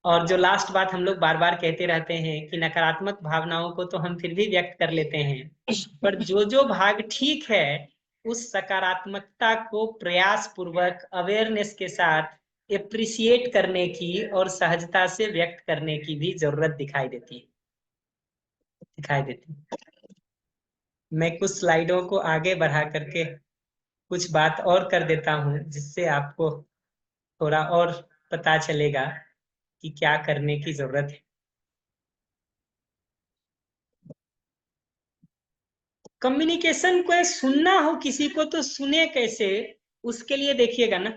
और जो लास्ट बात हम लोग बार बार कहते रहते हैं कि नकारात्मक भावनाओं को तो हम फिर भी व्यक्त कर लेते हैं, पर जो भाग ठीक है उस सकारात्मकता को प्रयास पूर्वक अवेयरनेस के साथ एप्रिसिएट करने की और सहजता से व्यक्त करने की भी जरूरत दिखाई देती है, दिखाई देती है। मैं कुछ स्लाइडों को आगे बढ़ा करके कुछ बात और कर देता हूं, जिससे आपको थोड़ा और पता चलेगा कि क्या करने की जरूरत है। कम्युनिकेशन को सुनना हो किसी को तो सुने कैसे, उसके लिए देखिएगा ना,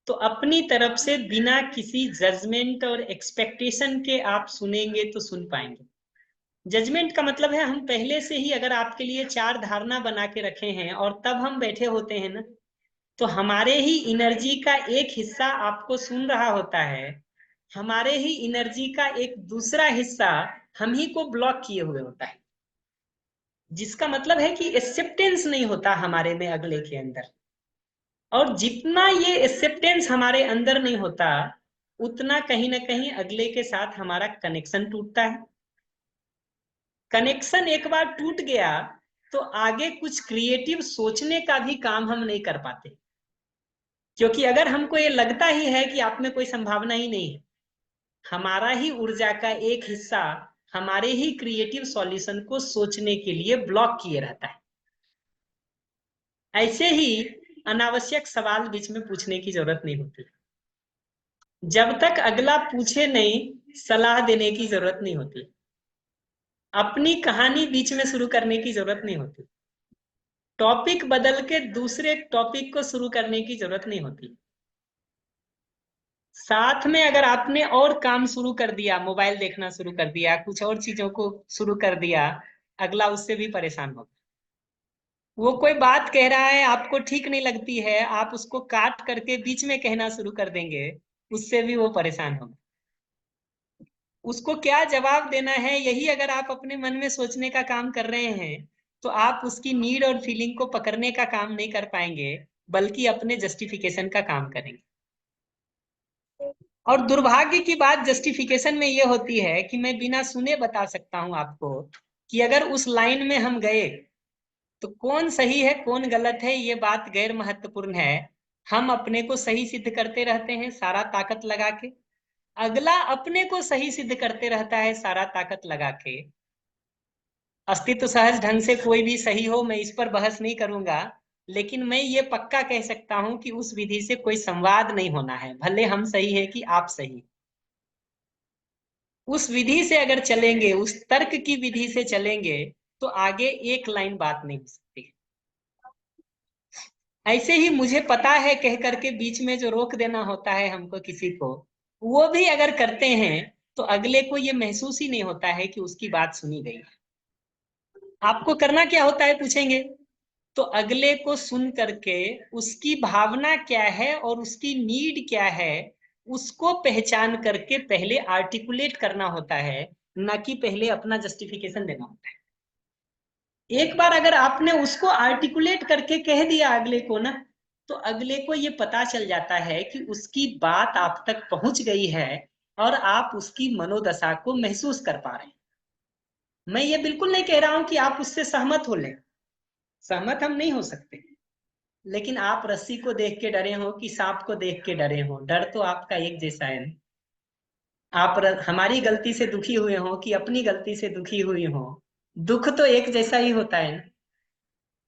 तो अपनी तरफ से बिना किसी जजमेंट और एक्सपेक्टेशन के आप सुनेंगे तो सुन पाएंगे। जजमेंट का मतलब है हम पहले से ही अगर आपके लिए 4 धारणा बना के रखे हैं और तब हम बैठे होते हैं ना, तो हमारे ही एनर्जी का एक हिस्सा आपको सुन रहा होता है, हमारे ही एनर्जी का एक दूसरा हिस्सा हम ही को ब्लॉक किए हुए होता है, जिसका मतलब है कि एक्सेप्टेंस नहीं होता हमारे में अगले के अंदर। और जितना ये एक्सेप्टेंस हमारे अंदर नहीं होता, उतना कहीं ना कहीं अगले के साथ हमारा कनेक्शन टूटता है। कनेक्शन एक बार टूट गया तो आगे कुछ क्रिएटिव सोचने का भी काम हम नहीं कर पाते, क्योंकि अगर हमको ये लगता ही है कि आप में कोई संभावना ही नहीं है, हमारा ही ऊर्जा का एक हिस्सा हमारे ही क्रिएटिव सॉल्यूशन को सोचने के लिए ब्लॉक किए रहता है। ऐसे ही अनावश्यक सवाल बीच में पूछने की जरूरत नहीं होती। जब तक अगला पूछे नहीं, सलाह देने की जरूरत नहीं होती। अपनी कहानी बीच में शुरू करने की जरूरत नहीं होती। टॉपिक बदल के दूसरे टॉपिक को शुरू करने की जरूरत नहीं होती। साथ में अगर आपने और काम शुरू कर दिया, मोबाइल देखना शुरू कर दिया, कुछ और चीजों को शुरू कर दिया, अगला उससे भी परेशान होगा। वो कोई बात कह रहा है, आपको ठीक नहीं लगती है, आप उसको काट करके बीच में कहना शुरू कर देंगे, उससे भी वो परेशान होगा। उसको क्या जवाब देना है, यही अगर आप अपने मन में सोचने का काम कर रहे हैं, तो आप उसकी नीड और फीलिंग को पकड़ने का काम नहीं कर पाएंगे, बल्कि अपने जस्टिफिकेशन का काम करेंगे। और दुर्भाग्य की बात जस्टिफिकेशन में ये होती है कि मैं बिना सुने बता सकता हूं आपको कि अगर उस लाइन में हम गए तो कौन सही है कौन गलत है ये बात गैर महत्वपूर्ण है। हम अपने को सही सिद्ध करते रहते हैं सारा ताकत लगा के, अगला अपने को सही सिद्ध करते रहता है सारा ताकत लगा के। अस्तित्व सहज ढंग से कोई भी सही हो, मैं इस पर बहस नहीं करूंगा, लेकिन मैं ये पक्का कह सकता हूं कि उस विधि से कोई संवाद नहीं होना है, भले हम सही है कि आप सही। उस विधि से अगर चलेंगे, उस तर्क की विधि से चलेंगे, तो आगे एक लाइन बात नहीं हो सकती। ऐसे ही मुझे पता है कह करके बीच में जो रोक देना होता है हमको किसी को, वो भी अगर करते हैं तो अगले को ये महसूस ही नहीं होता है कि उसकी बात सुनी गई है। आपको करना क्या होता है पूछेंगे, तो अगले को सुन करके उसकी भावना क्या है और उसकी नीड क्या है, उसको पहचान करके पहले आर्टिकुलेट करना होता है, ना कि पहले अपना जस्टिफिकेशन देना होता है। एक बार अगर आपने उसको आर्टिकुलेट करके कह दिया अगले को ना, तो अगले को ये पता चल जाता है कि उसकी बात आप तक पहुंच गई है और आप उसकी मनोदशा को महसूस कर पा रहे हैं। मैं ये बिल्कुल नहीं कह रहा हूं कि आप उससे सहमत हो लें, सहमत हम नहीं हो सकते, लेकिन आप रस्सी को देख के डरे हो कि सांप को देख के डरे हो, डर तो आपका एक जैसा है। आप हमारी गलती से दुखी हुए हो कि अपनी गलती से दुखी हुई हो, दुख तो एक जैसा ही होता है,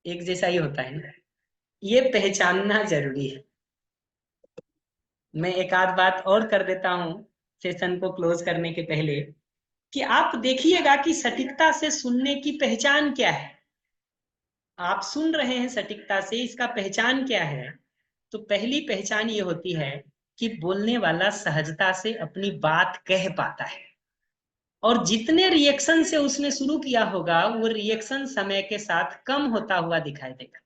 एक जैसा ही होता है। ये पहचानना जरूरी है। मैं एक आध बात और कर देता हूं सेशन को क्लोज करने के पहले, कि आप देखिएगा कि सटीकता से सुनने की पहचान क्या है। आप सुन रहे हैं सटीकता से, इसका पहचान क्या है? तो पहली पहचान ये होती है कि बोलने वाला सहजता से अपनी बात कह पाता है, और जितने रिएक्शन से उसने शुरू किया होगा वो रिएक्शन समय के साथ कम होता हुआ दिखाई देगा।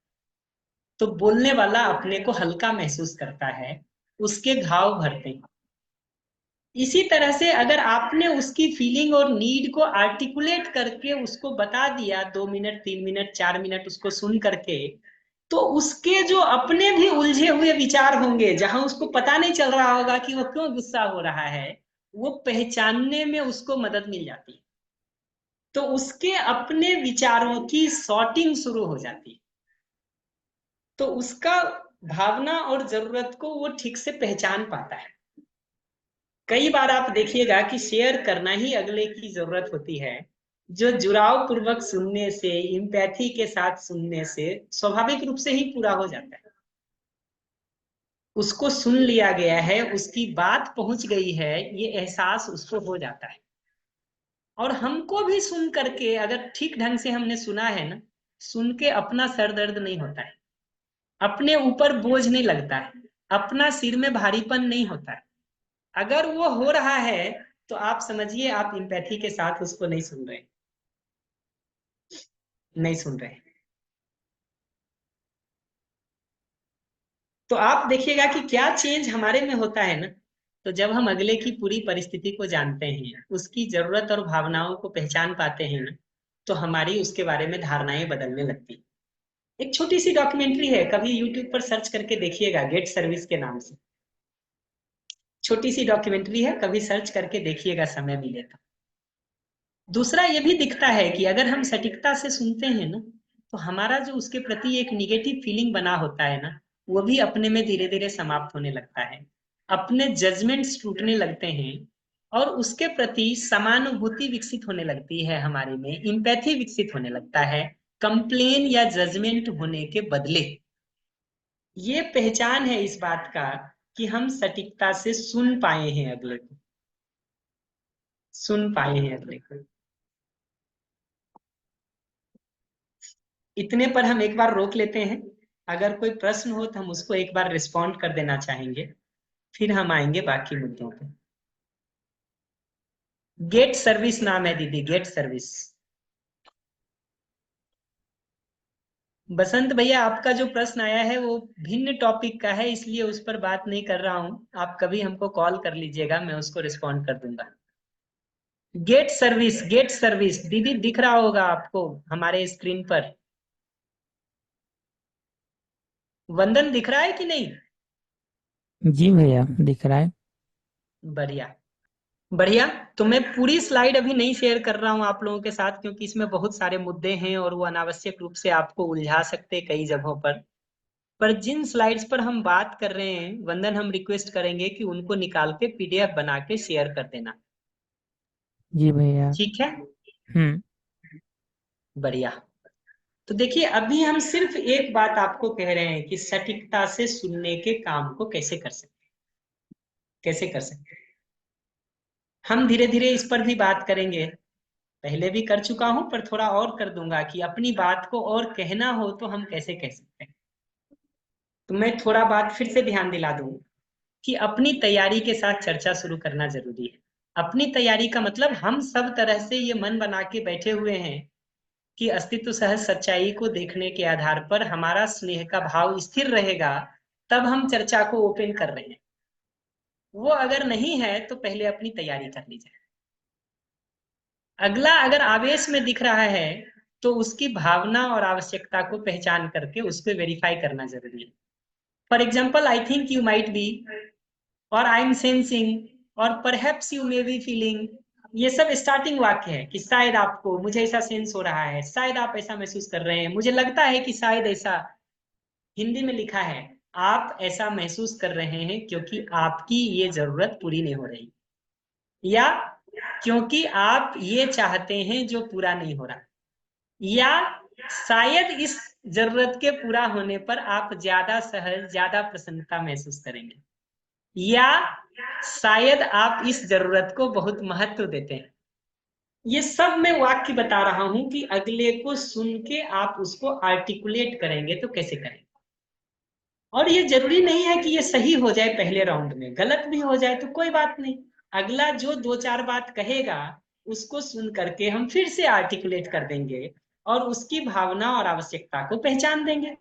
तो बोलने वाला अपने को हल्का महसूस करता है, उसके घाव भरते हैं। इसी तरह से अगर आपने उसकी फीलिंग और नीड को आर्टिकुलेट करके उसको बता दिया, 2 मिनट 3 मिनट 4 मिनट उसको सुन करके, तो उसके जो अपने भी उलझे हुए विचार होंगे, जहां उसको पता नहीं चल रहा होगा कि वो क्यों गुस्सा हो रहा है, वो पहचानने में उसको मदद मिल जाती है। तो उसके अपने विचारों की सॉर्टिंग शुरू हो जाती है, तो उसका भावना और जरूरत को वो ठीक से पहचान पाता है। कई बार आप देखिएगा कि शेयर करना ही अगले की जरूरत होती है, जो जुड़ाव पूर्वक सुनने से, इम्पैथी के साथ सुनने से स्वाभाविक रूप से ही पूरा हो जाता है। उसको सुन लिया गया है, उसकी बात पहुंच गई है, ये एहसास उसको हो जाता है। और हमको भी सुन करके अगर ठीक ढंग से हमने सुना है ना, सुन के अपना सर दर्द नहीं होता है, अपने ऊपर बोझ नहीं लगता है, अपना सिर में भारीपन नहीं होता है। अगर वो हो रहा है तो आप समझिए आप इंपैथी के साथ उसको नहीं सुन रहे, नहीं सुन रहे। तो आप देखिएगा कि क्या चेंज हमारे में होता है ना, तो जब हम अगले की पूरी परिस्थिति को जानते हैं, उसकी जरूरत और भावनाओं को पहचान पाते हैं ना, तो हमारी उसके बारे में धारणाएं बदलने लगती हैं। एक छोटी सी डॉक्यूमेंट्री है, कभी यूट्यूब पर सर्च करके देखिएगा, गेट सर्विस के नाम से। छोटी सी डॉक्यूमेंट्री है, कभी सर्च करके देखिएगा समय मिले तो। दूसरा ये भी दिखता है कि अगर हम सटीकता से सुनते हैं ना, तो हमारा जो उसके प्रति एक निगेटिव फीलिंग बना होता है ना, वो भी अपने में धीरे धीरे समाप्त होने लगता है। अपने जजमेंट्स टूटने लगते हैं और उसके प्रति समानुभूति विकसित होने लगती है हमारे में, इंपैथी विकसित होने लगता है, कंप्लेन या जजमेंट होने के बदले। ये पहचान है इस बात का कि हम सटीकता से सुन पाए हैं अगले को, सुन पाए हैं अगले को। इतने पर हम एक बार रोक लेते हैं, अगर कोई प्रश्न हो तो हम उसको एक बार रिस्पॉन्ड कर देना चाहेंगे, फिर हम आएंगे बाकी मुद्दों पे। गेट सर्विस नाम है दीदी, गेट सर्विस। बसंत भैया, आपका जो प्रश्न आया है वो भिन्न टॉपिक का है, इसलिए उस पर बात नहीं कर रहा हूं। आप कभी हमको कॉल कर लीजिएगा, मैं उसको रिस्पॉन्ड कर दूंगा। गेट सर्विस, गेट सर्विस दीदी दिख रहा होगा आपको हमारे स्क्रीन पर। वंदन दिख रहा है कि नहीं? जी भैया दिख रहा है। बढ़िया बढ़िया। तो मैं पूरी स्लाइड अभी नहीं शेयर कर रहा हूं आप लोगों के साथ, क्योंकि इसमें बहुत सारे मुद्दे हैं और वो अनावश्यक रूप से आपको उलझा सकते हैं कई जगहों पर जिन स्लाइड्स पर हम बात कर रहे हैं, वंदन, हम रिक्वेस्ट करेंगे कि उनको निकाल के पीडीएफ बना के शेयर कर देना। जी भैया। ठीक है, हम्म। बढ़िया। तो देखिए, अभी हम सिर्फ एक बात आपको कह रहे हैं कि सटीकता से सुनने के काम को कैसे कर सकते, कैसे कर सकते। हम धीरे धीरे इस पर भी बात करेंगे, पहले भी कर चुका हूं पर थोड़ा और कर दूंगा कि अपनी बात को और कहना हो तो हम कैसे कह सकते हैं। तो मैं थोड़ा बात फिर से ध्यान दिला दूं कि अपनी तैयारी के साथ चर्चा शुरू करना जरूरी है। अपनी तैयारी का मतलब हम सब तरह से ये मन बना के बैठे हुए हैं कि अस्तित्व सहज सच्चाई को देखने के आधार पर हमारा स्नेह का भाव स्थिर रहेगा, तब हम चर्चा को ओपन कर रहे हैं। वो अगर नहीं है तो पहले अपनी तैयारी कर लीजिए। अगला, अगर आवेश में दिख रहा है तो उसकी भावना और आवश्यकता को पहचान करके उसको वेरीफाई करना जरूरी है। For example, I think you might be, और आई एम सेंसिंग, और perhaps you may be feeling, ये सब स्टार्टिंग वाक्य है कि शायद आपको, मुझे ऐसा सेंस हो रहा है, शायद आप ऐसा महसूस कर रहे हैं, मुझे लगता है कि शायद ऐसा। हिंदी में लिखा है, आप ऐसा महसूस कर रहे हैं क्योंकि आपकी ये जरूरत पूरी नहीं हो रही, या क्योंकि आप ये चाहते हैं जो पूरा नहीं हो रहा, या शायद इस जरूरत के पूरा होने पर आप ज्यादा सहज, ज्यादा प्रसन्नता महसूस करेंगे, या शायद आप इस जरूरत को बहुत महत्व देते हैं। ये सब मैं वाक्य बता रहा हूं कि अगले को सुन के आप उसको आर्टिकुलेट करेंगे तो कैसे करेंगे। और ये जरूरी नहीं है कि ये सही हो जाए पहले राउंड में, गलत भी हो जाए तो कोई बात नहीं। अगला जो दो चार बात कहेगा उसको सुन करके हम फिर से आर्टिकुलेट कर देंगे और उसकी भावना और आवश्यकता को पहचान देंगे।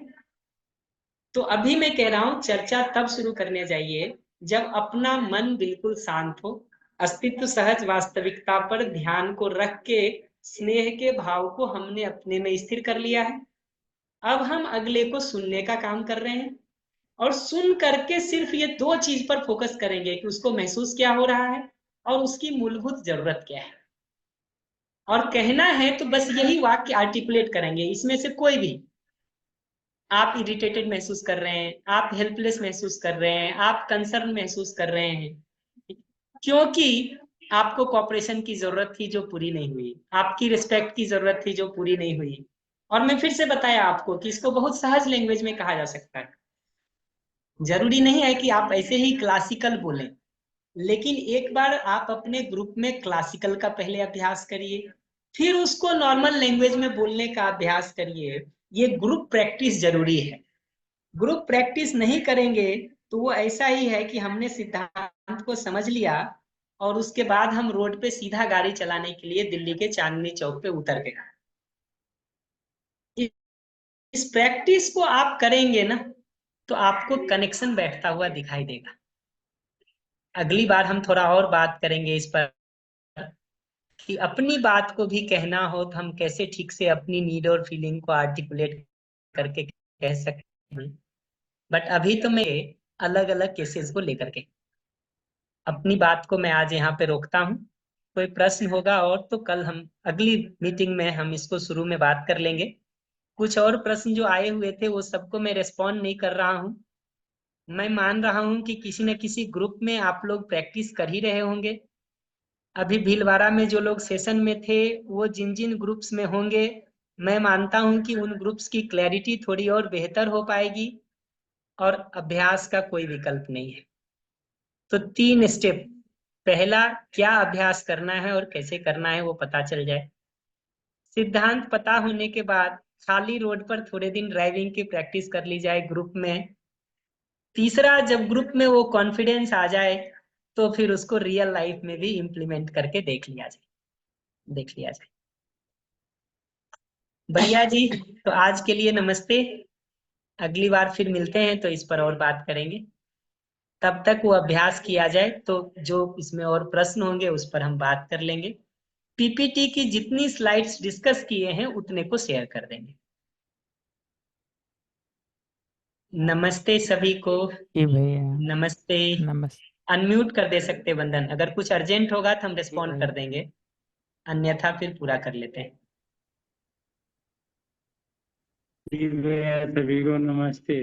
तो अभी मैं कह रहा हूं, चर्चा तब शुरू करने जाइए जब अपना मन बिल्कुल शांत हो, अस्तित्व सहज वास्तविकता पर ध्यान को रख के स्नेह के भाव को हमने अपने में स्थिर कर लिया है। अब हम अगले को सुनने का काम कर रहे हैं और सुन करके सिर्फ ये दो चीज पर फोकस करेंगे कि उसको महसूस क्या हो रहा है और उसकी मूलभूत जरूरत क्या है। और कहना है तो बस यही वाक्य आर्टिकुलेट करेंगे, इसमें से कोई भी। आप इरिटेटेड महसूस कर रहे हैं, आप हेल्पलेस महसूस कर रहे हैं, आप कंसर्न महसूस कर रहे हैं क्योंकि आपको कॉपरेशन की जरूरत थी जो पूरी नहीं हुई, आपकी रिस्पेक्ट की जरूरत थी जो पूरी नहीं हुई। और मैं फिर से बताया आपको कि इसको बहुत सहज लैंग्वेज में कहा जा सकता है। जरूरी नहीं है कि आप ऐसे ही क्लासिकल बोलें, लेकिन एक बार आप अपने ग्रुप में क्लासिकल का पहले अभ्यास करिए, फिर उसको नॉर्मल लैंग्वेज में बोलने का अभ्यास करिए। ये ग्रुप प्रैक्टिस जरूरी है। ग्रुप प्रैक्टिस नहीं करेंगे तो वो ऐसा ही है कि हमने सिद्धांत को समझ लिया और उसके बाद हम रोड पे सीधा गाड़ी चलाने के लिए दिल्ली के चांदनी चौक पे उतर गए। इस प्रैक्टिस को आप करेंगे ना तो आपको कनेक्शन बैठता हुआ दिखाई देगा। अगली बार हम थोड़ा और बात करेंगे इस पर कि अपनी बात को भी कहना हो तो हम कैसे ठीक से अपनी नीड और फीलिंग को आर्टिकुलेट करके कह सकते हैं। बट अभी तो मैं अलग अलग केसेस को लेकर के अपनी बात को मैं आज यहाँ पे रोकता हूँ। कोई प्रश्न होगा और तो कल हम अगली मीटिंग में हम इसको शुरू में बात कर लेंगे। कुछ और प्रश्न जो आए हुए थे वो सबको मैं रिस्पॉन्ड नहीं कर रहा हूँ। मैं मान रहा हूँ कि किसी न किसी ग्रुप में आप लोग प्रैक्टिस कर ही रहे होंगे। अभी भीलवाड़ा में जो लोग सेशन में थे वो जिन जिन ग्रुप्स में होंगे मैं मानता हूं कि उन ग्रुप्स की क्लैरिटी थोड़ी और बेहतर हो पाएगी और अभ्यास का कोई विकल्प नहीं है। तो 3 स्टेप, पहला क्या अभ्यास करना है और कैसे करना है वो पता चल जाए। सिद्धांत पता होने के बाद खाली रोड पर थोड़े दिन ड्राइविंग की प्रैक्टिस कर ली जाए ग्रुप में। तीसरा, जब ग्रुप में वो कॉन्फिडेंस आ जाए तो फिर उसको रियल लाइफ में भी इम्प्लीमेंट करके देख लिया जाए। बढ़िया जी, तो आज के लिए नमस्ते। अगली बार फिर मिलते हैं तो इस पर और बात करेंगे। तब तक वो अभ्यास किया जाए तो जो इसमें और प्रश्न होंगे उस पर हम बात कर लेंगे। पीपीटी की जितनी स्लाइड्स डिस्कस किए हैं उतने को शेयर कर देंगे। नमस्ते सभी को। जी भैया। नमस्ते। नमस्ते। अनम्यूट कर दे सकते वंदन, अगर कुछ अर्जेंट होगा तो हम जी रिस्पॉन्ड भैया। कर देंगे, अन्यथा फिर पूरा कर लेते हैं। जी भैया, सभी को नमस्ते।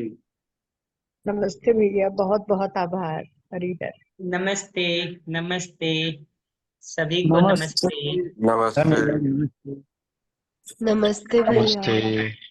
नमस्ते भैया, बहुत बहुत आभार हरिधर। नमस्ते। नमस्ते सभी को नमस्ते। नमस्ते। नमस्ते। धन्यवाद, नमस्ते। नमस्ते भैया। नमस्ते।